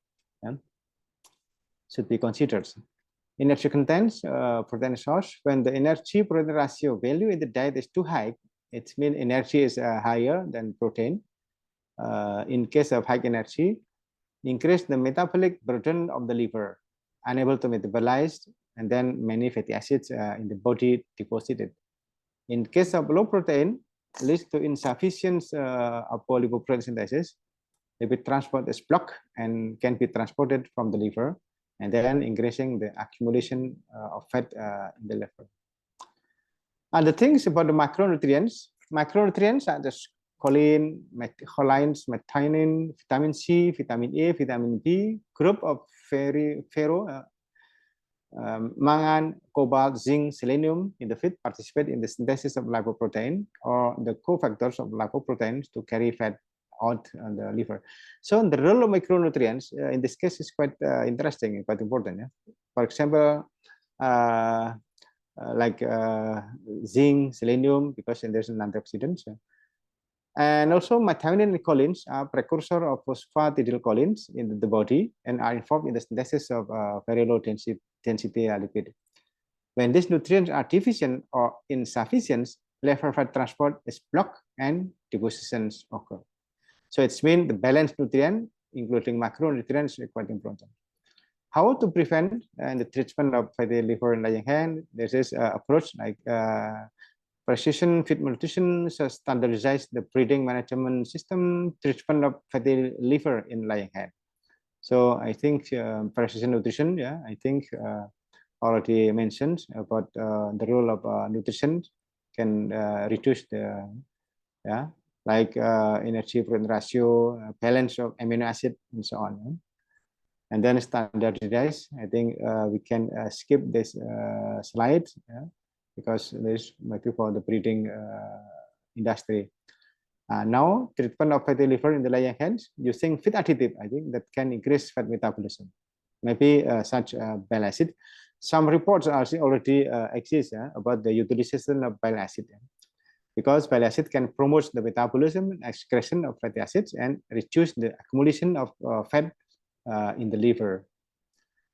should be considered. Energy contents, protein source. When the energy protein ratio value in the diet is too high, it means energy is higher than protein. In case of high energy, increase the metabolic burden of the liver, unable to metabolize, and then many fatty acids in the body deposited. In case of low protein, leads to insufficient lipoprotein synthesis. Lipid transport is blocked and can be transported from the liver, and then increasing the accumulation of fat in the liver. Other things about the macronutrients. Macronutrients are the choline, cholines, methionine, vitamin C, vitamin A, vitamin B, group of ferro, mangan, cobalt, zinc, selenium in the feed participate in the synthesis of lipoprotein or the cofactors of lipoproteins to carry fat out on the liver. So the role of micronutrients in this case is quite interesting and quite important. For example, like zinc, selenium, because there's an antioxidant. And also methionine and choline are precursor of phosphatidylcholines in the body and are involved in the synthesis of very low density lipid. When these nutrients are deficient or insufficient, liver fat transport is blocked and depositions occur. So it's mean the balanced nutrient, including macronutrients, is quite important. How to prevent and the treatment of fatty liver in lying hen? This is approach like precision feed nutrition, so standardize the breeding management system, treatment of fatty liver in lying hen. So I think precision nutrition, yeah, I think already mentioned about the role of nutrition can reduce the, yeah, like energy protein ratio, balance of amino acid, and so on. Yeah? And then standardize. I think we can skip this slide, yeah, because this might be for the breeding industry. Now, treatment of fatty liver in the laying hens using feed additive, I think that can increase fat metabolism. Maybe such bile acid. Some reports already exist about the utilization of bile acid. Because bile acid can promote the metabolism and excretion of fatty acids and reduce the accumulation of fat in the liver.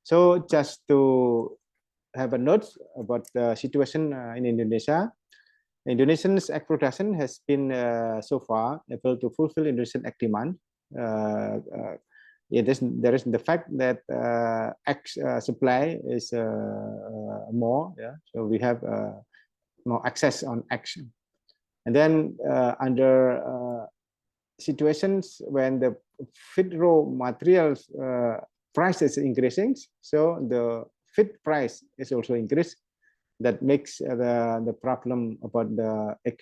So just to have a note about the situation in Indonesia, Indonesia's egg production has been so far able to fulfill Indonesian egg demand. Yeah, there is the fact that egg supply is more, yeah, so we have more access on eggs. And then under situations when the feed raw materials price is increasing, so the feed price is also increased. That makes the problem about the egg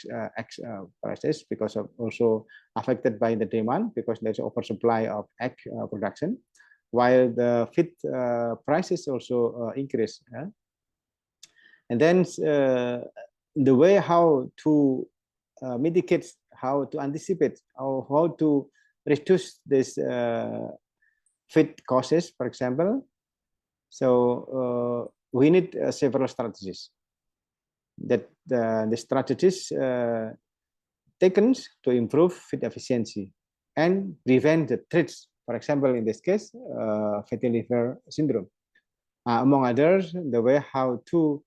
prices, because of also affected by the demand, because there's oversupply of egg production, while the feed prices also increase. And then the way how to mitigate, how to anticipate, how to reduce this feed costs, for example. So we need several strategies. That the strategies taken to improve feed efficiency and prevent the threats. For example, in this case, fatty liver syndrome. Among others, the way how to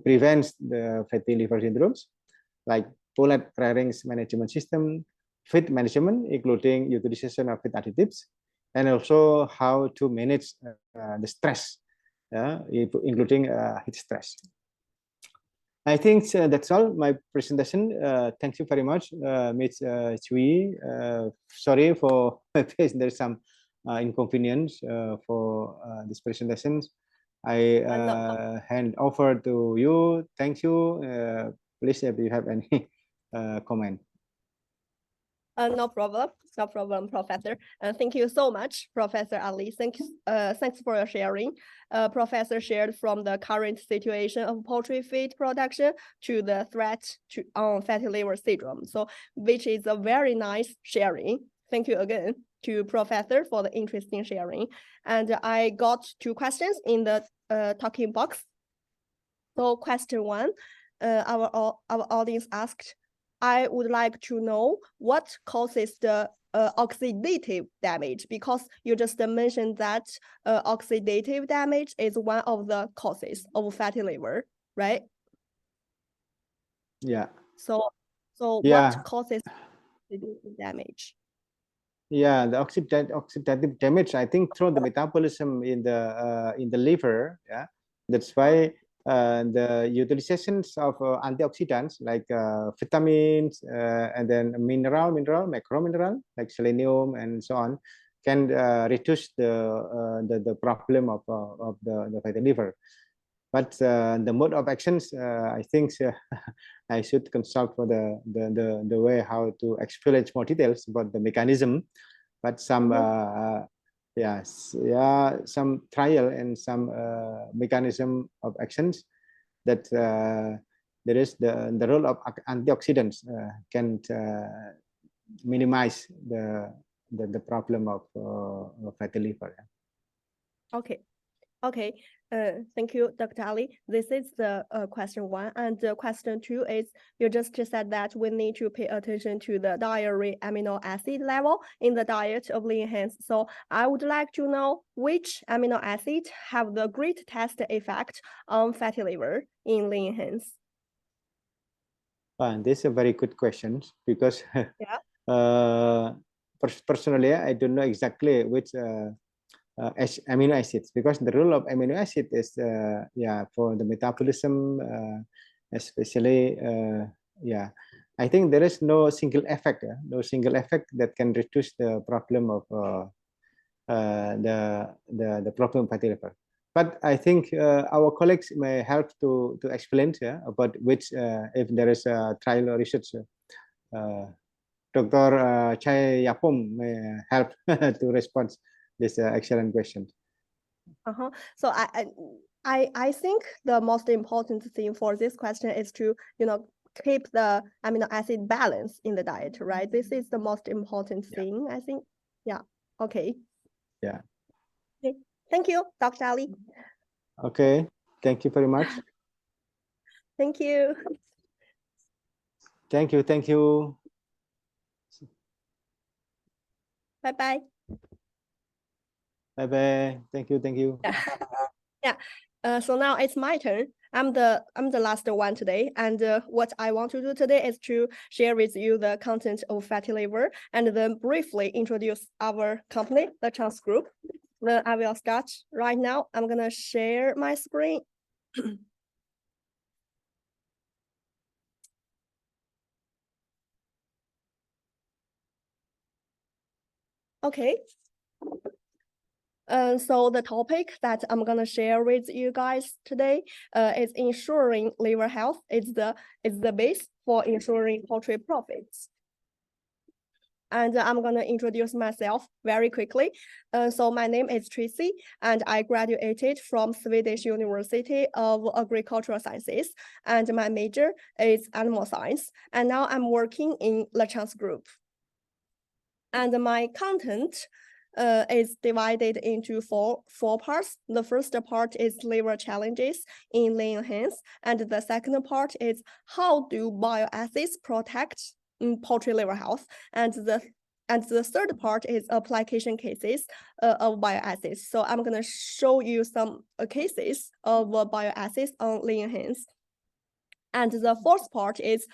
prevent the fatty liver syndromes, like poultry rearing management system, feed management, including utilization of feed additives, and also how to manage the stress, including heat stress. I think that's all my presentation. Thank you very much, Ms. Chui. Sorry for there's some inconvenience for this presentation. I hand over to you. Thank you. Please, if you have any comment.
No problem, Professor. Thank you so much, Professor Ali. Thanks for your sharing. Professor shared from the current situation of poultry feed production to the threat to fatty liver syndrome. So, which is a very nice sharing. Thank you again to Professor for the interesting sharing. And I got 2 questions in the talking box. So, question 1, our audience asked, I would like to know what causes the oxidative damage, because you just mentioned that oxidative damage is one of the causes of fatty liver, right?
Yeah.
So
yeah.
What causes oxidative damage?
Yeah, the oxidative damage, I think, through the metabolism in the liver. Yeah, that's why the utilizations of antioxidants like vitamins and then mineral, macro mineral like selenium and so on can reduce the problem of the fatty liver. But the mode of actions, I think I should consult for the way how to explain more details about the mechanism. But some some trial and some mechanism of actions that there is the role of antioxidants can minimize the problem of fatty liver.
Okay. Thank you, Dr. Ali. This is the question 1. And the question 2 is, you just said that we need to pay attention to the dietary amino acid level in the diet of lean hens. So I would like to know which amino acid have the greatest effect on fatty liver in lean hens.
This is a very good question because
Yeah.
Personally, I don't know exactly which amino acids, because the role of amino acid is for the metabolism, especially I think there is no single effect that can reduce the problem of the problem of fatty liver. But I think our colleagues may help to explain about which if there is a trial or research. Dr. Chai Yapom may help to respond this excellent question.
So I think the most important thing for this question is to keep the amino acid balance in the diet, right? This is the most important thing, I think. Yeah. Okay.
Yeah.
Okay. Thank you, Dr. Ali.
Okay. Thank you very much.
Thank you.
Thank you. Thank you.
Bye-bye.
Bye-bye. Thank you. Thank you.
Yeah. So now it's my turn. I'm the last one today, and what I want to do today is to share with you the content of fatty liver, and then briefly introduce our company, the Lachance Group. Then I will start right now. I'm gonna share my screen. Okay. So the topic that I'm gonna share with you guys today is ensuring liver health. It's the base for ensuring poultry profits. And I'm gonna introduce myself very quickly. So my name is Tracy, and I graduated from Swedish University of Agricultural Sciences, and my major is animal science. And now I'm working in Lachance Group. And my content is divided into four parts. The first part is liver challenges in lean hens, and the second part is how do bioacids protect poultry liver health, and the third part is application cases of bioacids. So I'm gonna show you some cases of bioacids on lean hens. And the fourth part is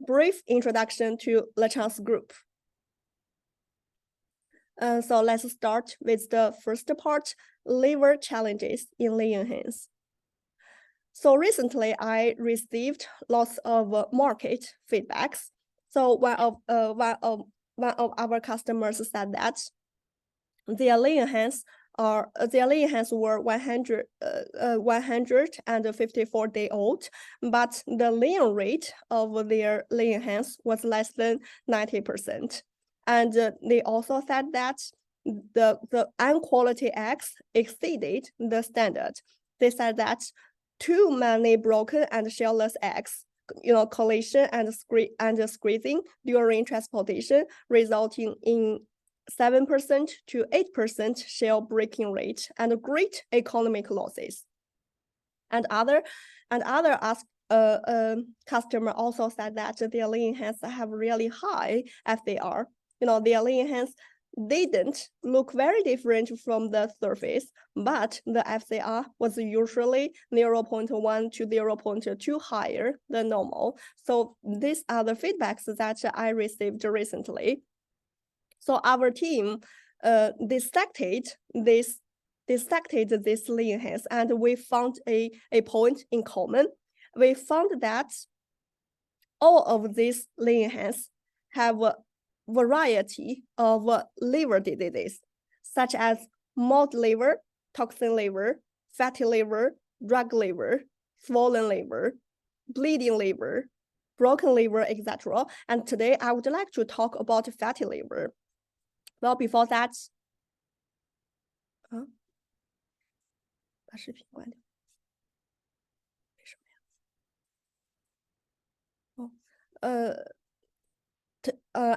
brief introduction to Lachance Group. So let's start with the first part, liver challenges in lean hens. So recently, I received lots of market feedbacks. So one of our customers said that their lean hens were 154 day old, but the lean rate of their lean hens was less than 90%. And they also said that the unquality eggs exceeded the standard. They said that too many broken and shellless eggs, collision and squeezing during transportation, resulting in 7% to 8% shell breaking rate and great economic losses. And other customer also said that their lean hens have really high FDR. Their lean hens didn't look very different from the surface, but the FCR was usually 0.1 to 0.2 higher than normal. So these are the feedbacks that I received recently. So our team dissected these lean hens, and we found a point in common. We found that all of these lean hens have a variety of liver diseases, such as mold liver, toxin liver, fatty liver, drug liver, swollen liver, bleeding liver, broken liver, etc. And today I would like to talk about fatty liver. Well, before that, 把视频关掉。为什么呀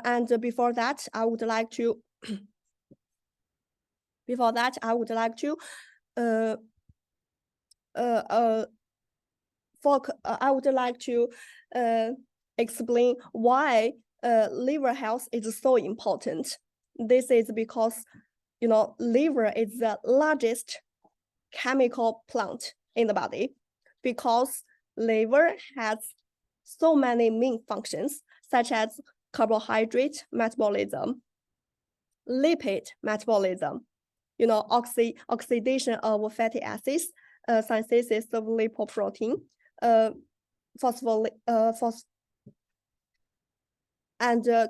？and before that, I would like to I would like to explain why liver health is so important. This is because, liver is the largest chemical plant in the body, because liver has so many main functions, such as carbohydrate metabolism, lipid metabolism, oxidation of fatty acids, synthesis of lipoprotein, and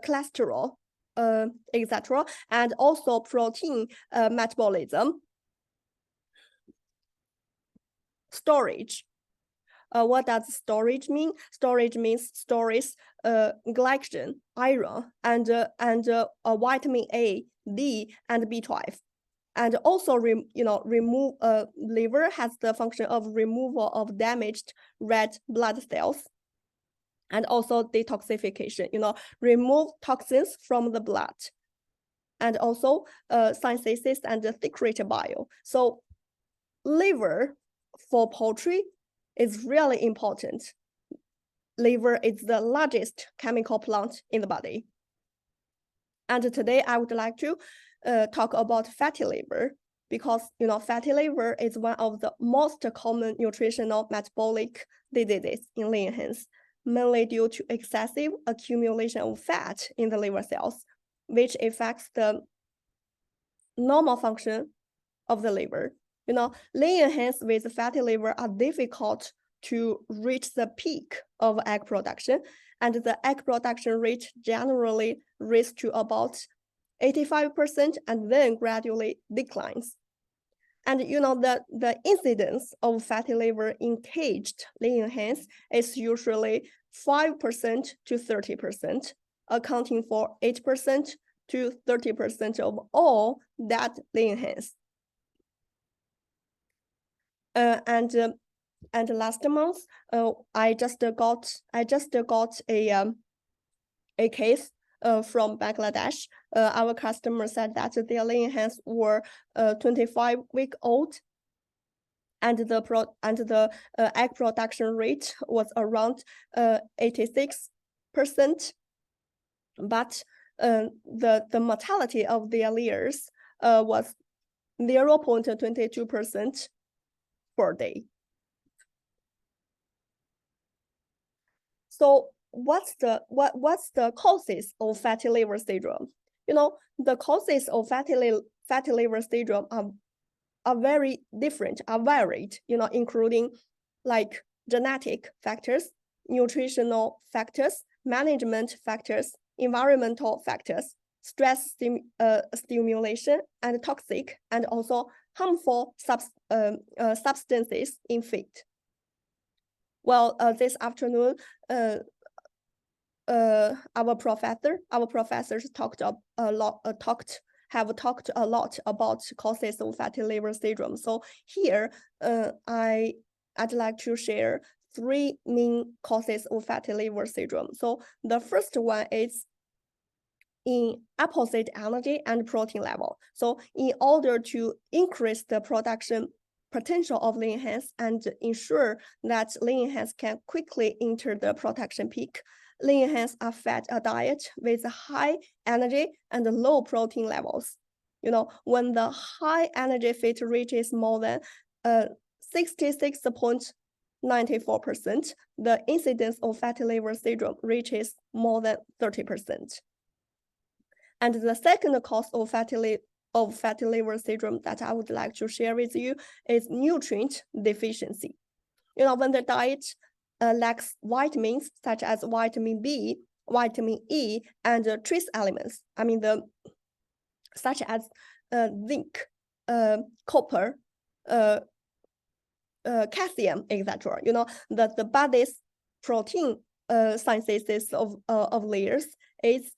cholesterol, etc., and also protein metabolism. Storage. What does storage mean? Storage means stores glycogen, iron, and vitamin A, D, and B12. And also, liver has the function of removal of damaged red blood cells, and also detoxification, remove toxins from the blood, and also synthesis and secrete bile. So liver for poultry is really important. Liver is the largest chemical plant in the body. And today I would like to talk about fatty liver, because fatty liver is one of the most common nutritional metabolic diseases in lean hens, mainly due to excessive accumulation of fat in the liver cells, which affects the normal function of the liver. Lean hens with fatty liver are difficult to reach the peak of egg production, and the egg production rate generally reaches to about 85% and then gradually declines. And the incidence of fatty liver in caged lean hens is usually 5% to 30%, accounting for 8% to 30% of all dead lean hens. And last month, I just got a case from Bangladesh. Our customer said that their lean hens were 25-week-old, and the egg production rate was around 86%, but the mortality of their layers was 0.22% per day. So what's the causes of fatty liver syndrome? The causes of fatty liver syndrome are very different, are varied, including like genetic factors, nutritional factors, management factors, environmental factors, stress stimulation, and toxic and also harmful substances in feed. Well, this afternoon, our professors have talked a lot about causes of fatty liver syndrome. So here, I'd like to share 3 main causes of fatty liver syndrome. So the first one is in opposite energy and protein level. So in order to increase the production potential of lean hens and ensure that lean hens can quickly enter the production peak, lean hens are fed a diet with high energy and low protein levels. When the high energy feed reaches more than 66.94%, the incidence of fatty liver syndrome reaches more than 30%. And the second cause of fatty liver syndrome that I would like to share with you is nutrient deficiency. When the diet lacks vitamins such as vitamin B, vitamin E, and trace elements, such as zinc, copper, calcium, etc. The body's protein synthesis of layers is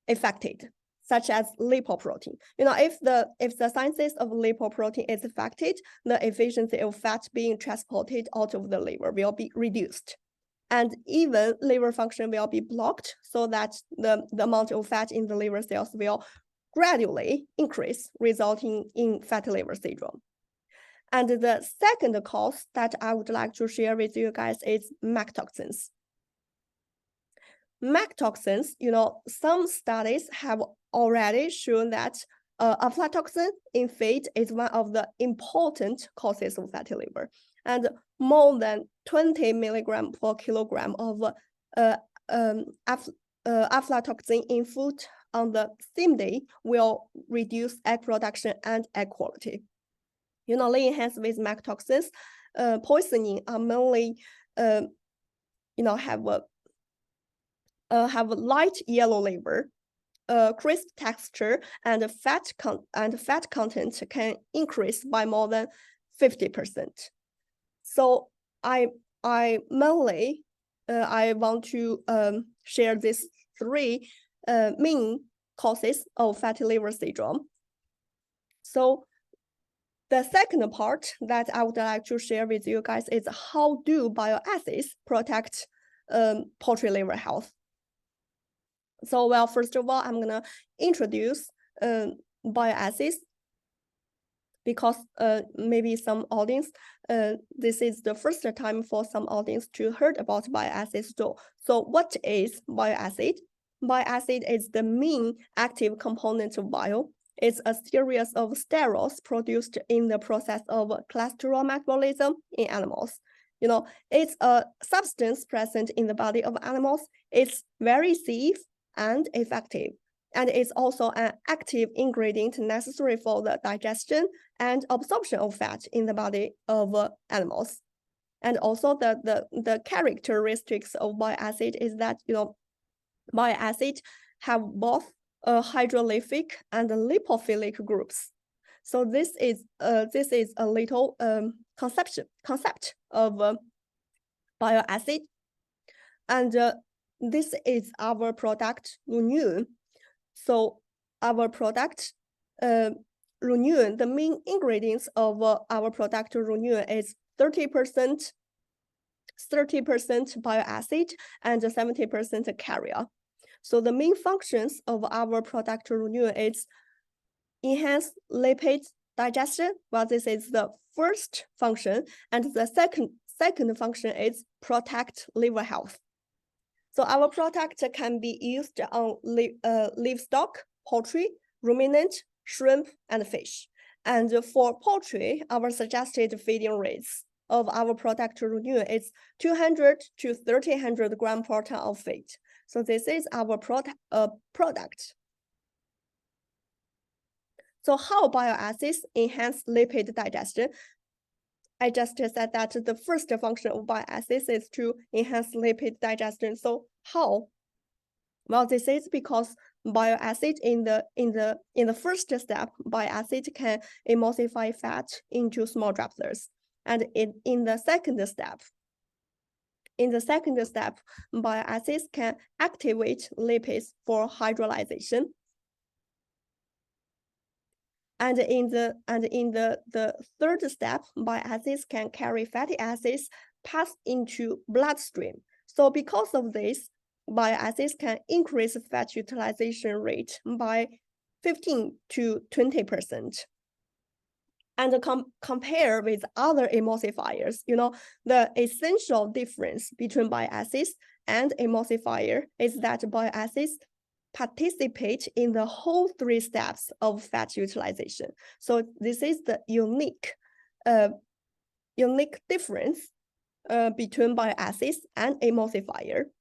affected, such as lipoprotein. If the synthesis of lipoprotein is affected, the efficiency of fat being transported out of the liver will be reduced. And even liver function will be blocked, so that the amount of fat in the liver cells will gradually increase, resulting in fatty liver syndrome. And the second cause that I would like to share with you guys is mycotoxins. Mycotoxins, some studies have already shown that aflatoxin in feed is one of the important causes of fatty liver, and more than 20 milligram per kilogram of aflatoxin in food on the same day will reduce egg production and egg quality. Laying hens with mycotoxins poisoning are mainly, have a light yellow liver, crisp texture, and fat content can increase by more than 50%. So I mainly I want to share these three main causes of fatty liver syndrome. So the second part that I would like to share with you guys is how do bile acids protect poultry liver health. So, well, first of all, I'm gonna introduce bile acids because maybe some audience, this is the first time for some audience to heard about bile acids. So what is bile acid? Bile acid is the main active component of bile. It's a series of sterols produced in the process of cholesterol metabolism in animals. It's a substance present in the body of animals. It's very safe and effective, and it's also an active ingredient necessary for the digestion and absorption of fat in the body of animals. And also the characteristics of bile acid is that bile acid have both hydrolyphic and lipophilic groups. So this is a little concept of bile acid, and this is our product Runune. So our product Runune, the main ingredients of our product Runune is 30% bile acid and 70% carrier. So the main functions of our product Runune is enhance lipid digestion. Well, this is the first function, and the second function is protect liver health. So our product can be used on livestock, poultry, ruminant, shrimp, and fish. And for poultry, our suggested feeding rates of our product Runune is 200 to 1300 grams per ton of feed. So this is our product. So how bile acids enhance lipid digestion? I just said that the first function of bile acids is to enhance lipid digestion. So how? Well, this is because bile acid in the first step, bile acid can emulsify fat into small droplets, and in the second step, bile acids can activate lipids for hydrolyzation. And in the third step, bile acids can carry fatty acids pass into bloodstream. So because of this, bile acids can increase fat utilization rate by 15 to 20%. And compare with other emulsifiers, the essential difference between bile acids and emulsifier is that bile acids participate in the whole three steps of fat utilization. So this is the unique difference between bile acids and emulsifier.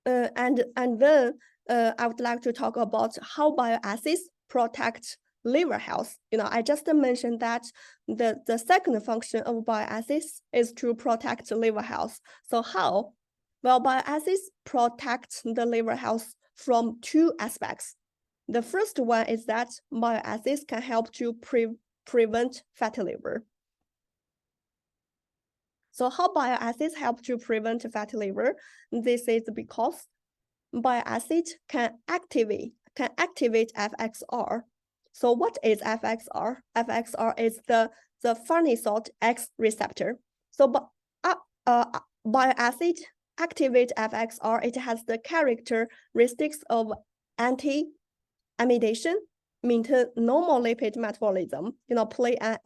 And then I would like to talk about how bile acids protect liver health. I just mentioned that the second function of bile acids is to protect liver health. So how? Well, bile acids protect the liver health from two aspects. The first one is that bile acids can help to prevent fatty liver. So how bile acids help to prevent fatty liver? This is because bile acid can activate FXR. So what is FXR? FXR is the farnesyl X receptor. So bile acid activate FXR. It has the characteristics of anti-amidation, maintain normal lipid metabolism, play an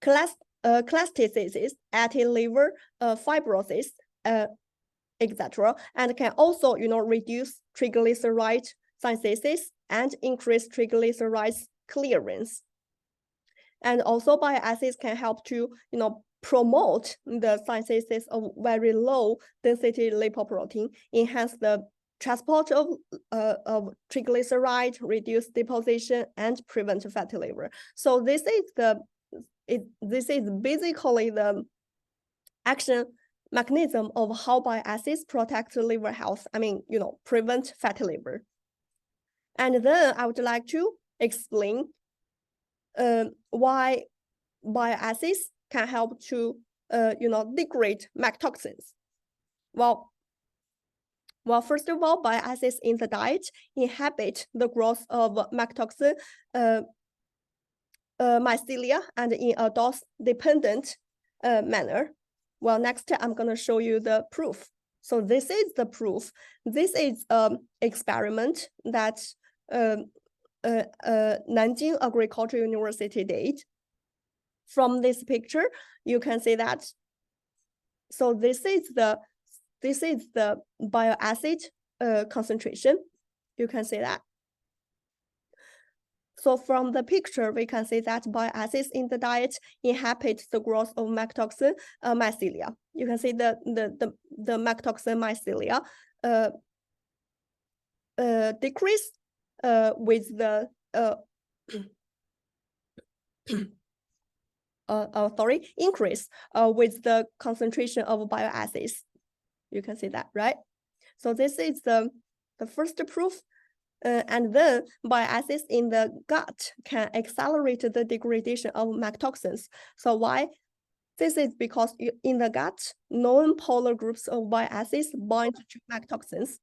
cholestasis, anti-liver fibrosis, etc., and can also, reduce triglyceride synthesis and increase triglycerides clearance. And also bile acids can help to, promote the synthesis of very low density lipoprotein, enhance the transport of triglyceride, reduce deposition, and prevent fatty liver. So this is basically the action mechanism of how bile acids protect liver health. Prevent fatty liver. And then I would like to explain why bile acids can help to degrade MAC toxins. Well, first of all, bile acids in the diet inhibit the growth of MAC toxin mycelia and in a dose-dependent manner. Well, next I'm going to show you the proof. So this is the proof. This is an experiment that Nanjing Agricultural University did. From this picture, you can see that. So this is the bile acid concentration. You can see that. So from the picture, we can see that bile acids in the diet inhibit the growth of MAC toxin mycelia. You can see the MAC toxin mycelia decrease with the increase with the concentration of bile acids. You can see that, right? So this is the first proof. And then bile acids in the gut can accelerate the degradation of MAC toxins. So why? This is because in the gut, non-polar groups of bile acids bind to MAC toxins,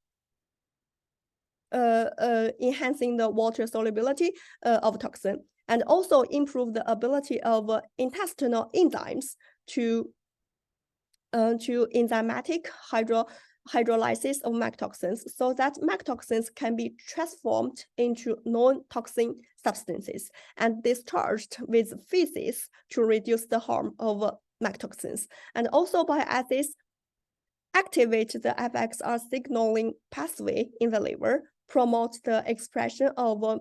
enhancing the water solubility of toxin, and also improve the ability of intestinal enzymes to enzymatic hydrolysis of MAC toxins, so that MAC toxins can be transformed into non-toxin substances and discharged with feces to reduce the harm of MAC toxins. And also bile acids activate the FXR signaling pathway in the liver, promote the expression of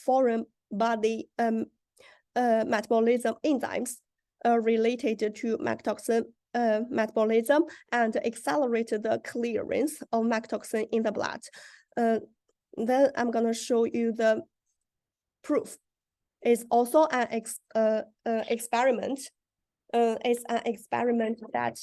foreign body metabolism enzymes related to MAC toxin metabolism, and accelerate the clearance of MAC toxin in the blood. Then I'm going to show you the proof. It's also an experiment. It's an experiment that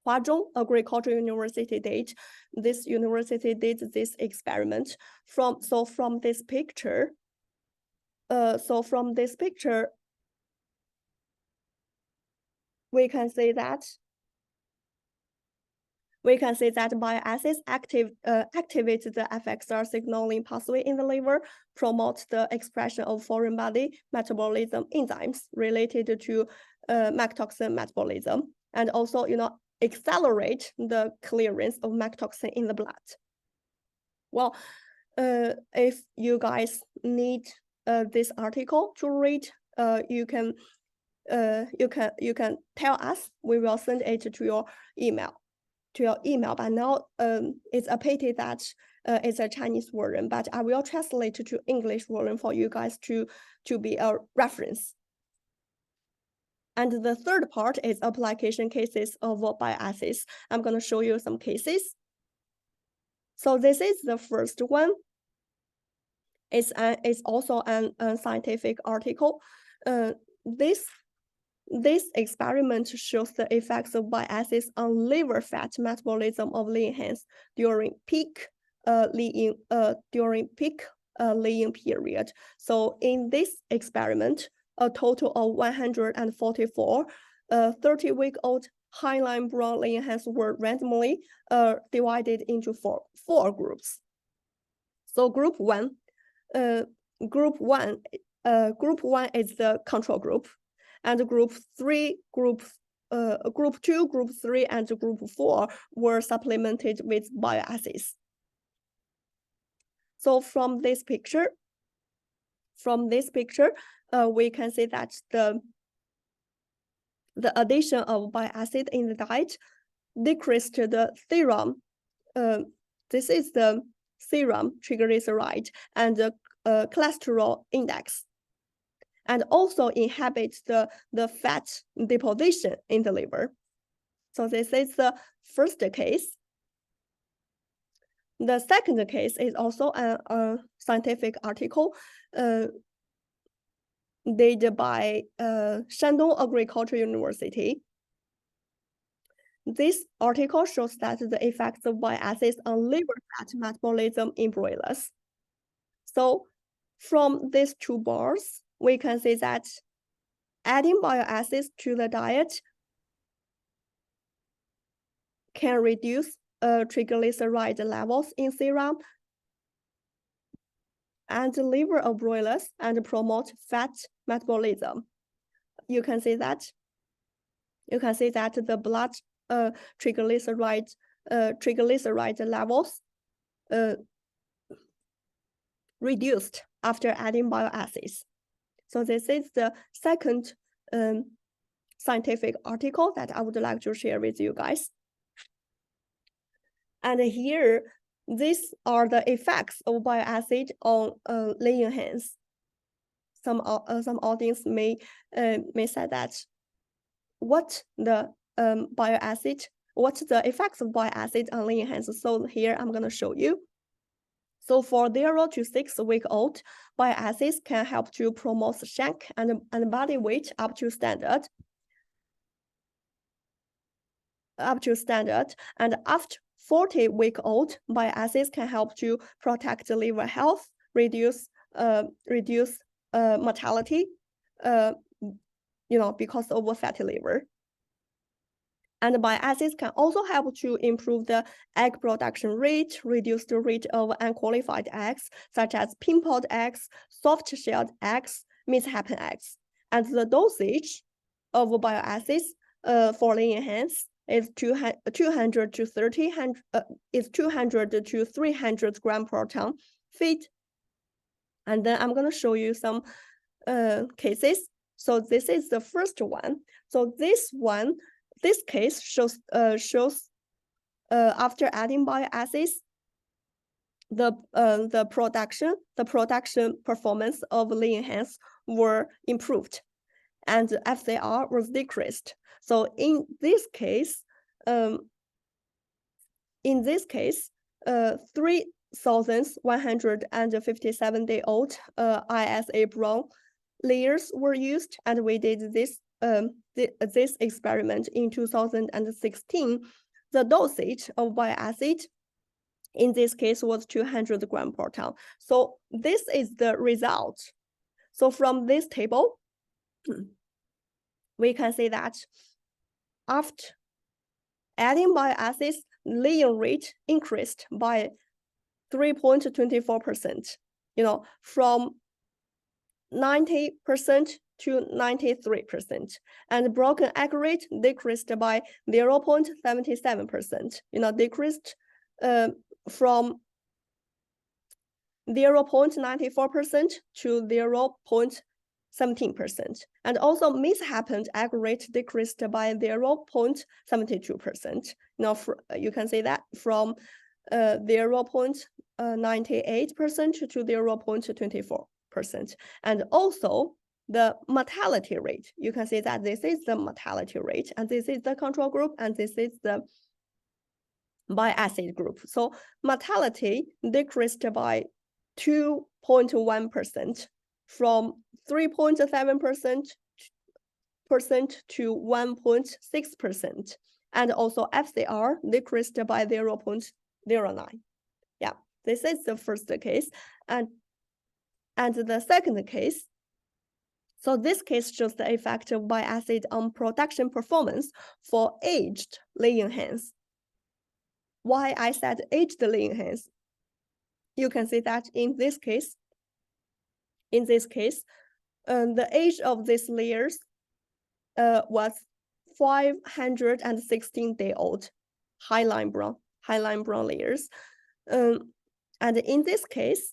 Huazhong Agricultural University did. This university did this experiment from this picture. We can say that bile acids activate the FXR signaling pathway in the liver, promote the expression of foreign body metabolism enzymes related to MAC toxin metabolism, and also accelerate the clearance of MAC toxin in the blood. Well, if you guys need this article to read, you can tell us. We will send it to your email. But now it's a pity that it's a Chinese version, but I will translate to English version for you guys to be a reference. And the third part is application cases of bile acids. I'm going to show you some cases. So this is the first one. It's also a scientific article. This experiment shows the effects of bile acids on liver fat metabolism of lean hens during peak laying period. So in this experiment, a total of 144 30-week-old highline brown laying hens were randomly divided into four groups. So group one is the control group, and group group 2, group 3, and group 4 were supplemented with bile acids. So from this picture, we can see that the addition of bile acid in the diet decreased the serum. This is the serum triglyceride and the cholesterol index, and also inhibits the fat deposition in the liver. So this is the first case. The second case is also a scientific article did by Shandong Agricultural University. This article shows that the effects of bile acids on liver fat metabolism in broilers. So from these two bars, we can see that adding bile acids to the diet can reduce triglyceride levels in serum and the liver of broilers and promote fat metabolism. You can see that the blood triglyceride levels reduced after adding bile acids. So this is the second scientific article that I would like to share with you guys. And here, these are the effects of bile acid on laying hens. Some audience may say that what's the effects of bile acid on laying hens? So here I'm going to show you. So for 0 to 6 week old, bile acids can help to promote shank and body weight up to standard. And after 40 week old, bile acids can help to protect liver health, reduce mortality, because of fatty liver. And bile acids can also help to improve the egg production rate, reduce the rate of unqualified eggs, such as pimpled eggs, soft-shelled eggs, mishapen eggs. And the dosage of bile acids for laying hens is 200 to 300 grams per ton feed. And then I'm going to show you some cases. So this is the first one. So this case shows after adding bile acids, the production performance of laying hens were improved, and FCR was decreased. So in this case, 3,157-day-old ISA brown layers were used, and we did this experiment in 2016. The dosage of bile acid in this case was 200 grams per ton. So this is the result. So from this table, we can see that after adding bile acids, laying rate increased by 3.24%, from 90% to 93%, and broken egg rate decreased by 0.77%, decreased from 0.94% to 0.17%, and also mishappened egg rate decreased by 0.72%. You can see that from 0.98% to 0.24%, and also the mortality rate. You can see that this is the mortality rate, and this is the control group, and this is the bile acid group. So mortality decreased by 2.1%, from 3.7% to 1.6%, and also FCR decreased by 0.09. Yeah, this is the first case, and the second case. So this case shows the effect of bile acid on production performance for aged laying hens. Why I said aged laying hens? You can see that in this case, the age of these layers was 516-day-old highline brown layers. And in this case,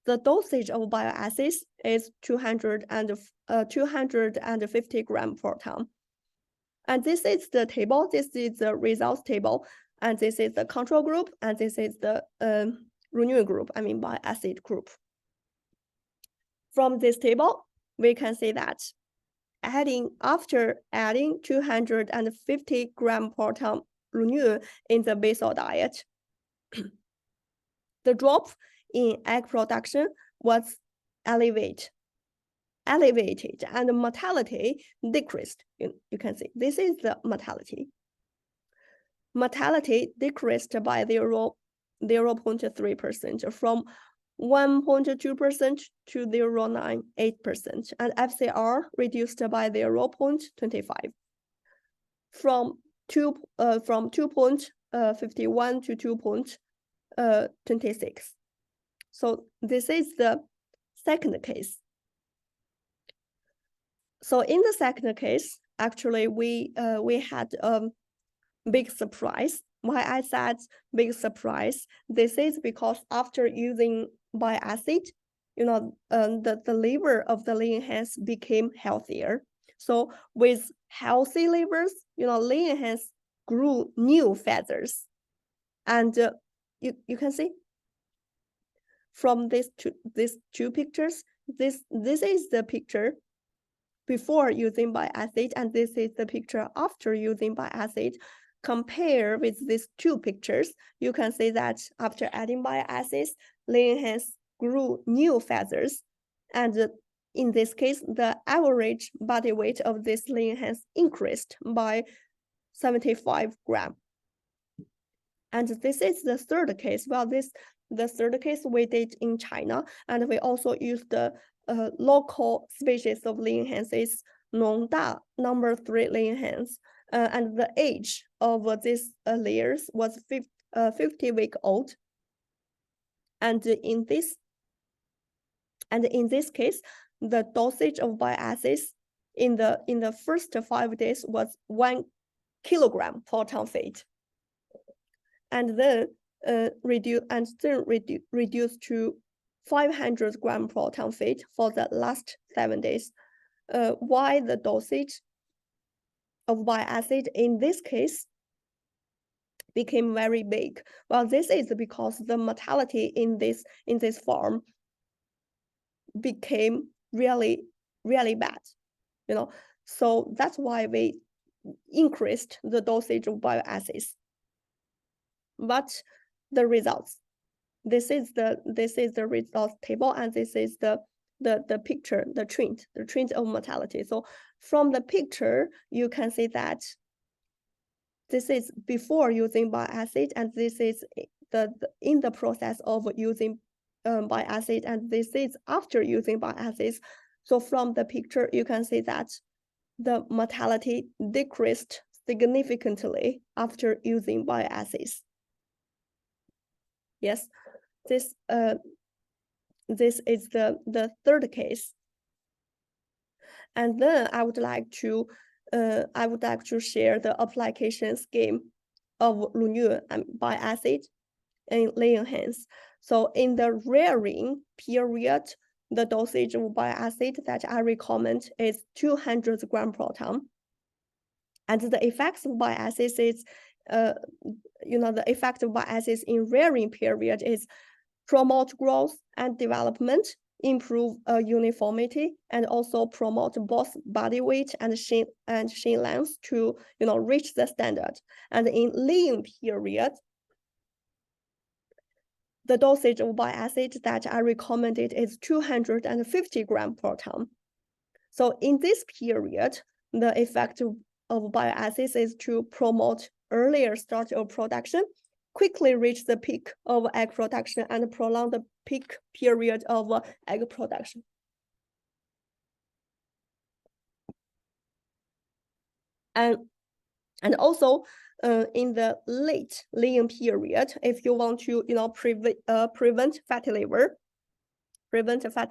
the dosage of bile acids is 250 grams per ton. And this is the table. This is the results table. And this is the control group. And this is the renewal group, I mean bile acid group. From this table, we can see that after adding 250 grams per ton renewal in the basal diet, the drop in egg production was elevated and the mortality decreased. You can see this is the mortality. Mortality decreased by 0.3% from 1.2% to 0.98%, and FCR reduced by 0.25 from 2.51 to 2.26. So this is the second case. So in the second case, actually we had a big surprise. Why I said big surprise? This is because after using bile acid, the liver of the lean hens became healthier. So with healthy livers, lean hens grew new feathers, and you can see from these two pictures. This is the picture before using bile acid, and this is the picture after using bile acid. Compare with these two pictures, you can see that after adding bile acids, lean hens grew new feathers, and in this case, the average body weight of this lean hens increased by 75 grams. And this is the third case. Well, the third case we did in China, and we also used the local species of lean hens is Nongda number 3 lean hens, and the age of these layers was 50 weeks old. And in this case, the dosage of bile acids in the first 5 days was 1 kilogram per ton feed, and then reduced to 500 grams per ton feed for the last 7 days. Why the dosage of bile acid in this case became very big? Well, this is because the mortality in this farm became really, really bad. So that's why we increased the dosage of bile acids. But the results, this is the results table, and this is the picture, the trend of mortality. So from the picture, you can see that this is before using bile acid, and this is in the process of using bile acid, and this is after using bile acids. So from the picture, you can see that the mortality decreased significantly after using bile acids. Yes, this is the third case. And then I would like to share the application scheme of Lunule and bile acid in lean hens. So in the rearing period, the dosage of bile acid that I recommend is 200 grams per ton. And the effects of bile acids is, the effect of bile acids in rearing period is promote growth and development, improve uniformity, and also promote both body weight and shin length to reach the standard. And in lean period, the dosage of bile acid that I recommended is 250 grams per ton. So in this period, the effect of bile acids is to promote earlier start of production, quickly reach the peak of egg production, and prolong the peak period of egg production. And also in the late lean period, if you want to prevent fatty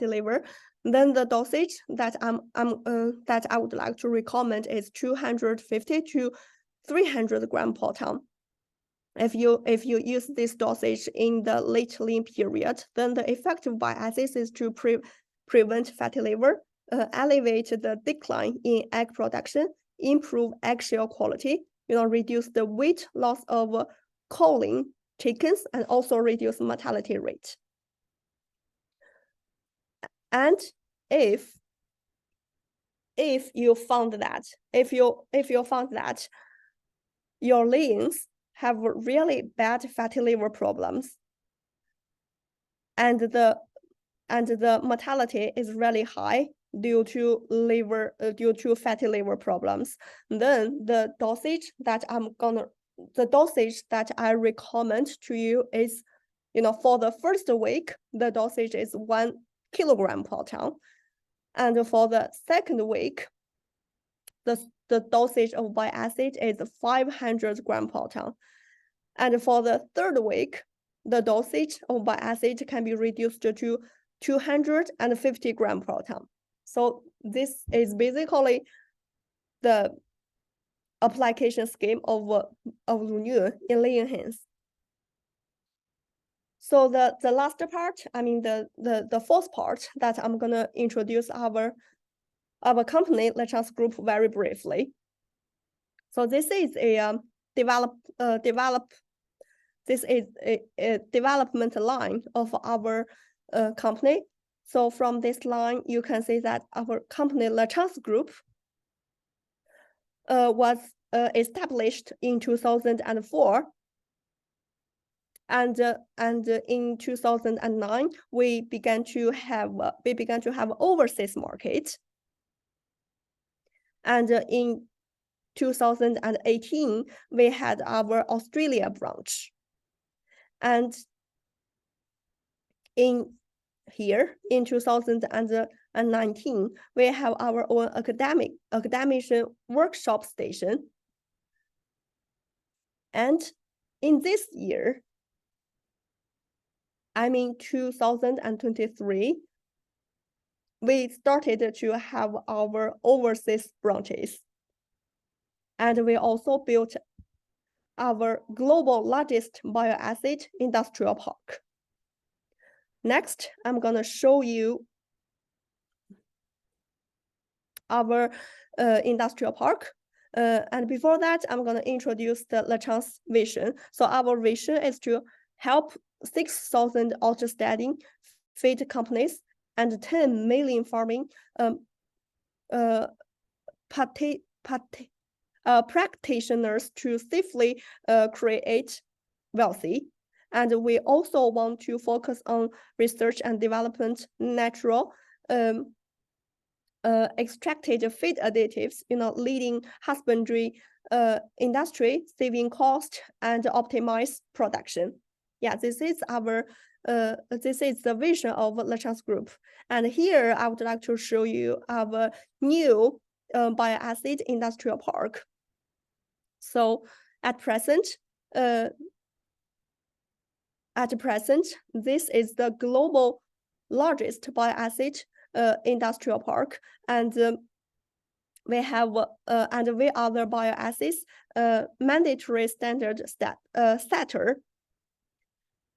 liver, Then the dosage that that I would like to recommend is 250 to 300 grams per ton. If you use this dosage in the late lean period, then the effective bile acids is to prevent fatty liver, elevate the decline in egg production, improve eggshell quality, reduce the weight loss of calling chickens, and also reduce mortality rate. And if you found that your layings have really bad fatty liver problems, and the mortality is really high due to fatty liver problems, then the dosage that I recommend to you is, for the first week, the dosage is 1 kilogram per ton, and for the second week, the dosage of bile acid is 500 grams per ton, and for the third week, the dosage of bile acid can be reduced to 250 grams per ton. So this is basically the application scheme of Lunyu in laying hens. So the last part, the fourth part that I'm gonna introduce our company, Lachance Group, very briefly. So this is a development line of our company. So from this line, you can see that our company, Lachance Group, was established in 2004. And in 2009, we began to have overseas market. And in 2018, we had our Australia branch. And in 2019, we have our own academic workshop station. And in this year, 2023, we started to have our overseas branches. And we also built our global largest bioacid industrial park. Next, I'm gonna show you our industrial park. And before that, I'm gonna introduce the Lachance vision. So our vision is to help 6,000 outstanding feed companies and 10 million farming practitioners to safely create wealthy. And we also want to focus on research and development natural extracted feed additives, leading husbandry industry, saving cost and optimize production. Yeah, this is the vision of Lachance Group. And here I would like to show you our new bioacid industrial park. So at present, this is the global largest bioacid industrial park, and we have and we are the bioacids mandatory standard setter,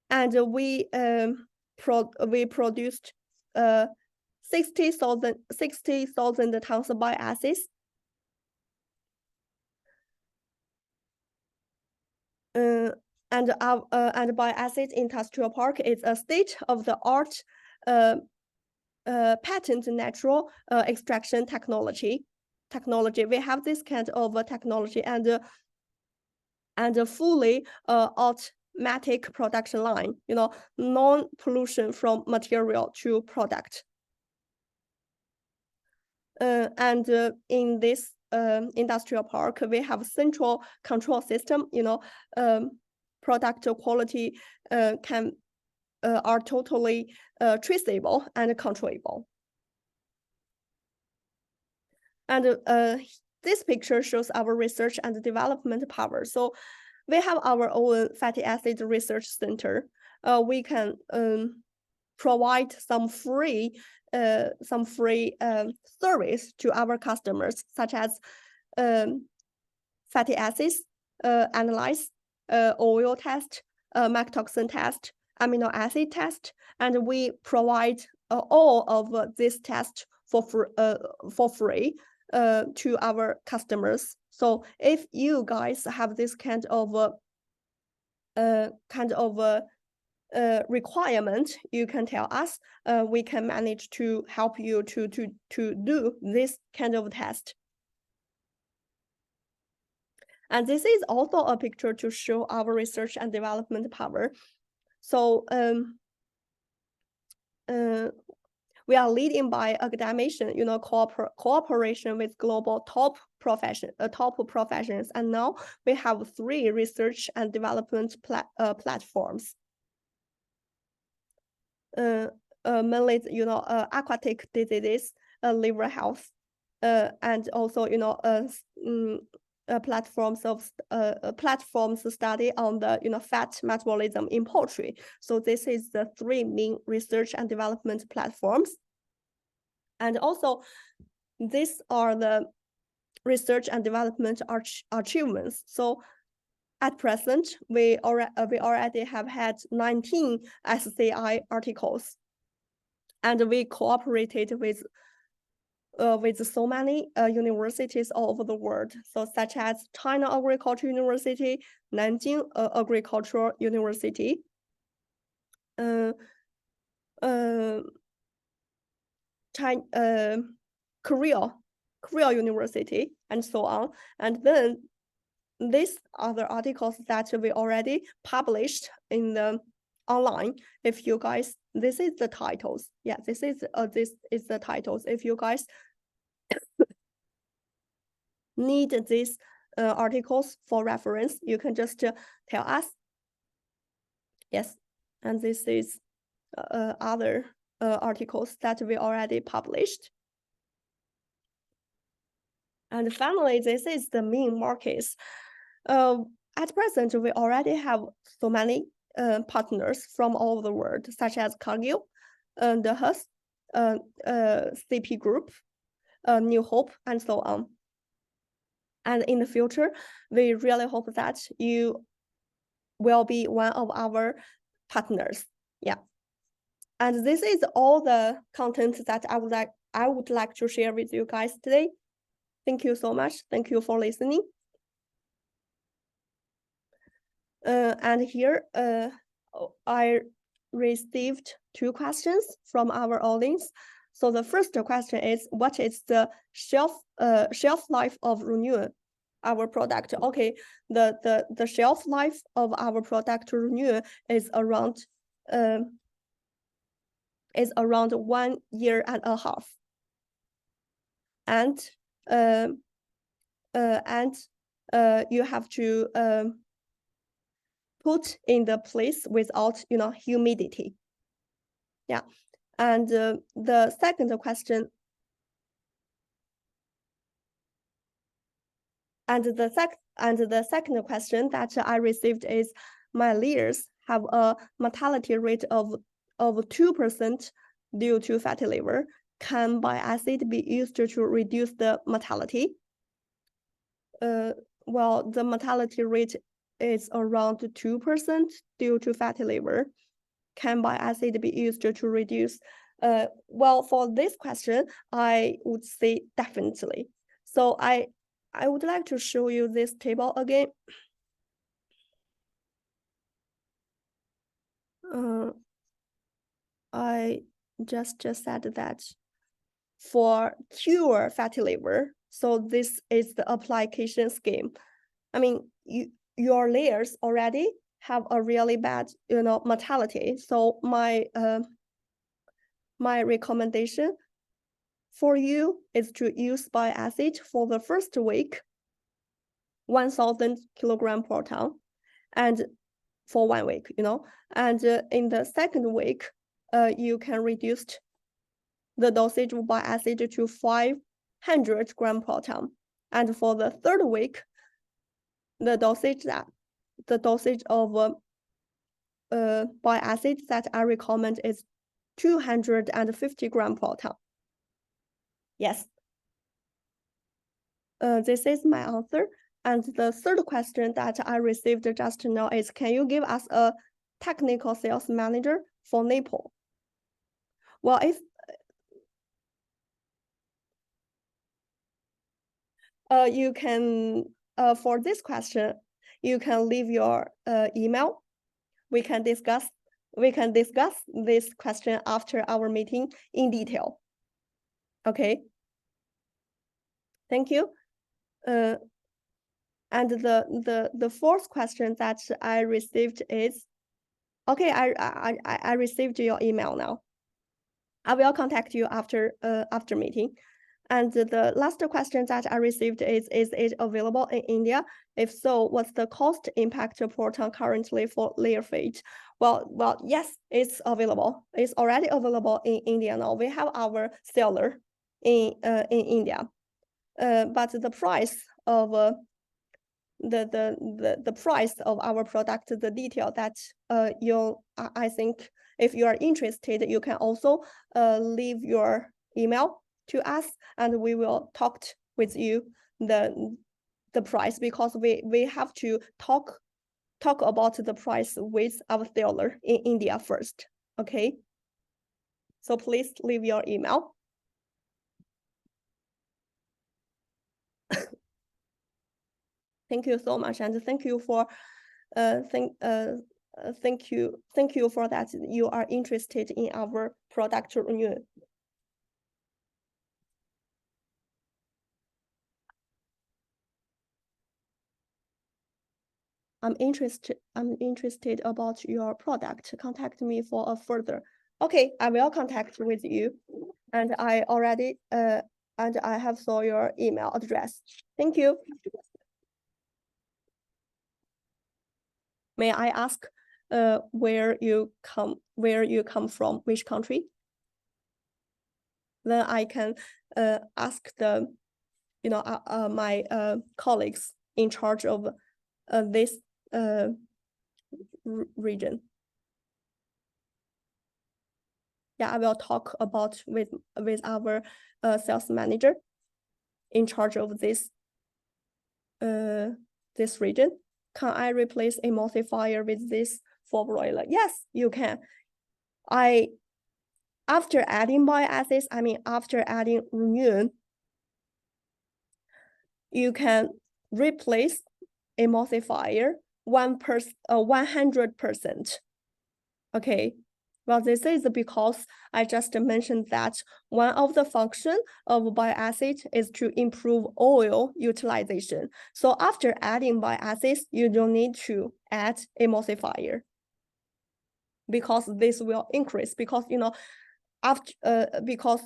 and we produced 60,000 tons of bioacids. And bioacid industrial park is a state-of-the-art patent natural extraction technology. We have this kind of technology and a fully automatic production line. Non-pollution from material to product. And in this industrial park, we have central control system. Product quality are totally traceable and controllable. And this picture shows our research and development power. So we have our own fatty acid research center. We can provide some free service to our customers, such as fatty acids analyze, oil test, mycotoxin test, amino acid test, and we provide all of this test for free to our customers. So if you guys have this kind of requirement, you can tell us. We can manage to help you to do this kind of test. And this is also a picture to show our research and development power. So we are leading by academician, cooperation with global top professions, and now we have 3 research and development platforms. Mainly, aquatic diseases, liver health, and also, platforms study on the fat metabolism in poultry. So this is the 3 main research and development platforms. And also, these are the research and development achievements. So at present, we already have had 19 SCI articles, and we cooperated with so many universities all over the world, so such as China Agricultural University, Nanjing Agricultural University, Korea University, and so on. And then these are the articles that we already published in the online. If you guys, this is the titles. Yeah, this is the titles. If you guys need these articles for reference, you can just tell us. Yes, and this is other articles that we already published. And finally, this is the main markets. At present, we already have so many partners from all over the world, such as Cargill, the Hus, CP Group, New Hope, and so on. And in the future, we really hope that you will be one of our partners. Yeah. And this is all the content that I would like to share with you guys today. Thank you so much. Thank you for listening. And here I received 2 questions from our audience. So the first question is, what is the shelf life of Renew, our product? Okay, the shelf life of our product Renew is around 1.5 years. And you have to put in the place without humidity. Yeah. And the second question, and the second question that I received is, my layers have a mortality rate of 2% due to fatty liver. Can bile acid be used to reduce the mortality? Well, the mortality rate is around 2% due to fatty liver. Can bile acid be used to reduce? Well, for this question, I would say definitely. So I would like to show you this table again. I just said that for cure fatty liver, so this is the application scheme. I mean, your layers already have a really bad, mortality. So my recommendation for you is to use bile acid for the first week, 1,000 kilogram per ton, and for 1 week, and in the second week, you can reduce the dosage of bile acid to 500 grams per ton, and for the third week, the dosage of bile acid that I recommend is 250 grams per ton. Yes. This is my answer. And the third question that I received just now is, can you give us a technical sales manager for Nepal? Well, if you can, for this question, you can leave your email. We can discuss this question after our meeting in detail. Okay. Thank you. And the fourth question that I received is, okay, I received your email now. I will contact you after meeting. And the last question that I received is it available in India? If so, what's the cost impact per ton currently for layer feed? Well, yes, it's available. It's already available in India now. We have our seller in India, but the price of the price of our product, the detail that I think if you are interested, you can also leave your email to us, and we will talk with you the price, because we have to talk about the price with our seller in India first. Okay. So please leave your email. Thank you so much, and thank you for thank you for that you are interested in our product renewal. I'm interested about your product. Contact me for a further. Okay, I will contact with you, and I already and I have saw your email address. Thank you. May I ask where you come from, which country? Then I can ask the my colleagues in charge of this region. Yeah, I will talk about with our sales manager in charge of this this region. Can I replace emulsifier with this for broiler? Yes, you can. After adding bile acids, after adding renewal, you can replace emulsifier 100%. Okay. Well, this is because I just mentioned that one of the functions of bile acid is to improve oil utilization. So after adding bile acids, you don't need to add emulsifier, because this will increase, because because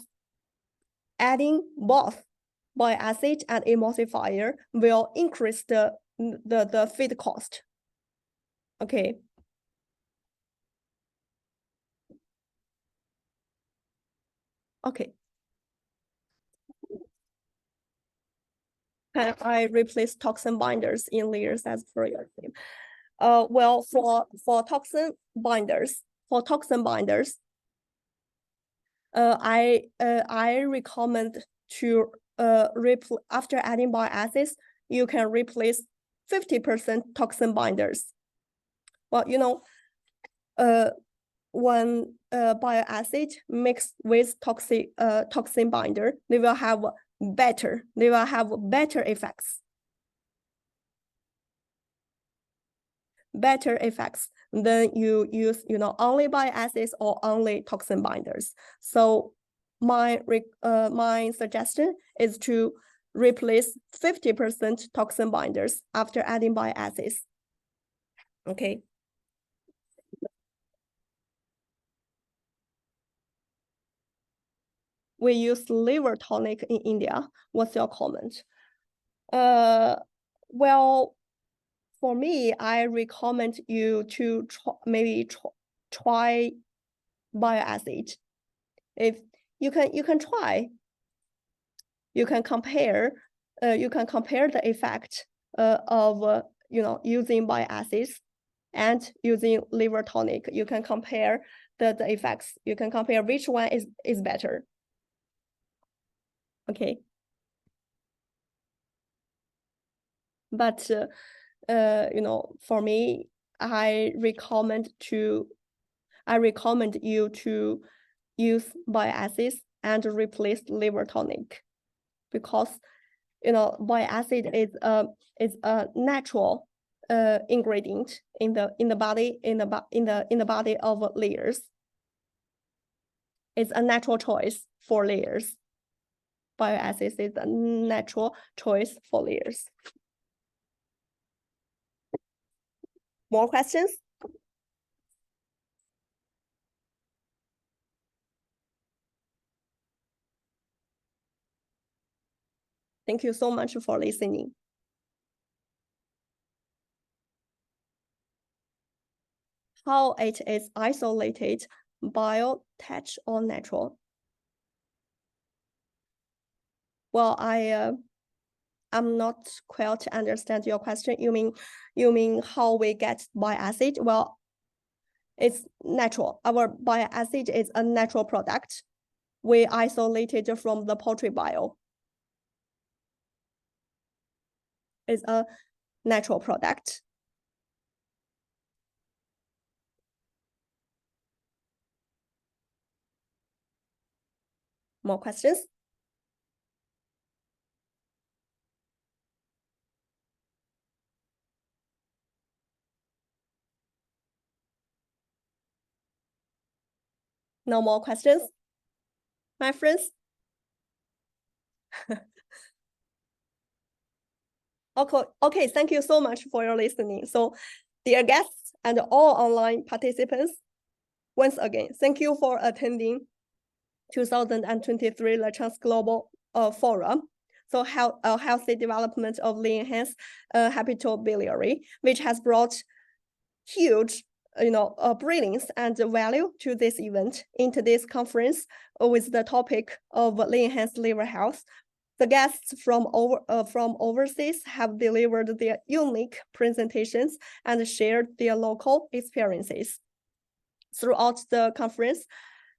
adding both bile acid and emulsifier will increase the feed cost. Okay. Okay. Can I replace toxin binders in layers as per your theme? Well, for toxin binders, I recommend to after adding bile acids, you can replace 50% toxin binders. Well, when bile acid mixed with toxin binder, they will have better effects. Better effects than you use only bile acids or only toxin binders. So my suggestion is to replace 50% toxin binders after adding bile acids. Okay. We use liver tonic in India. What's your comment? Well, for me, I recommend you to try bile acid. If you can try, you can compare the effect of using bile acids and using liver tonic. You can compare the effects. You can compare which one is better. Okay. But you know, for me, I recommend you to use bile acids and replace liver tonic, because you know bile acid is a natural ingredient in the body of layers. It's a natural choice for layers. Bile acids is a natural choice for layers. More questions? Thank you so much for listening. How it is isolated, bio-attached or natural? Well, I'm not quite understand your question. You mean how we get bile acid? Well, it's natural. Our bile acid is a natural product. We isolated from the poultry bile. It's a natural product. More questions? No more questions, my friends? Okay, thank you so much for your listening. So, dear guests and all online participants, once again, thank you for attending 2023 Lachance Global Forum. So, healthy development of Hens Hepatobiliary, which has brought huge brilliance and value to this event. In today's conference, with the topic of Hens liver health, the guests from overseas have delivered their unique presentations and shared their local experiences. Throughout the conference,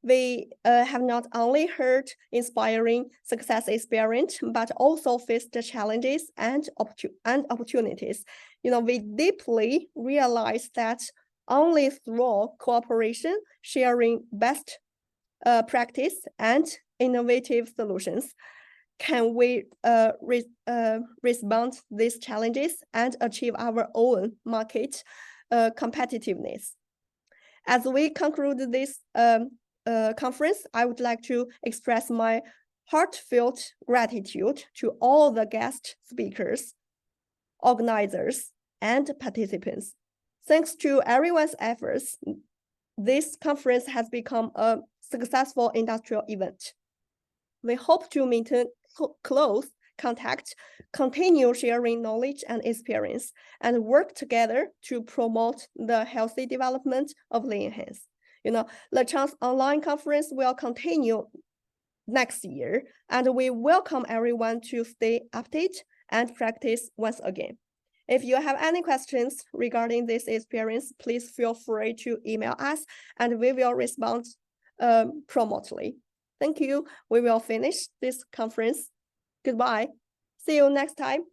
we have not only heard inspiring success experience, but also faced the challenges and opportunities. You know, we deeply realized that only through cooperation, sharing best practice and innovative solutions can we respond to these challenges and achieve our own market competitiveness. As we conclude this conference, I would like to express my heartfelt gratitude to all the guest speakers, organizers, and participants. Thanks to everyone's efforts, this conference has become a successful industrial event. We hope to maintain close contact, continue sharing knowledge and experience, and work together to promote the healthy development of hens. You know, Lachance online conference will continue next year, and we welcome everyone to stay updated and practice once again. If you have any questions regarding this experience, please feel free to email us, and we will respond promptly. Thank you. We will finish this conference. Goodbye. See you next time.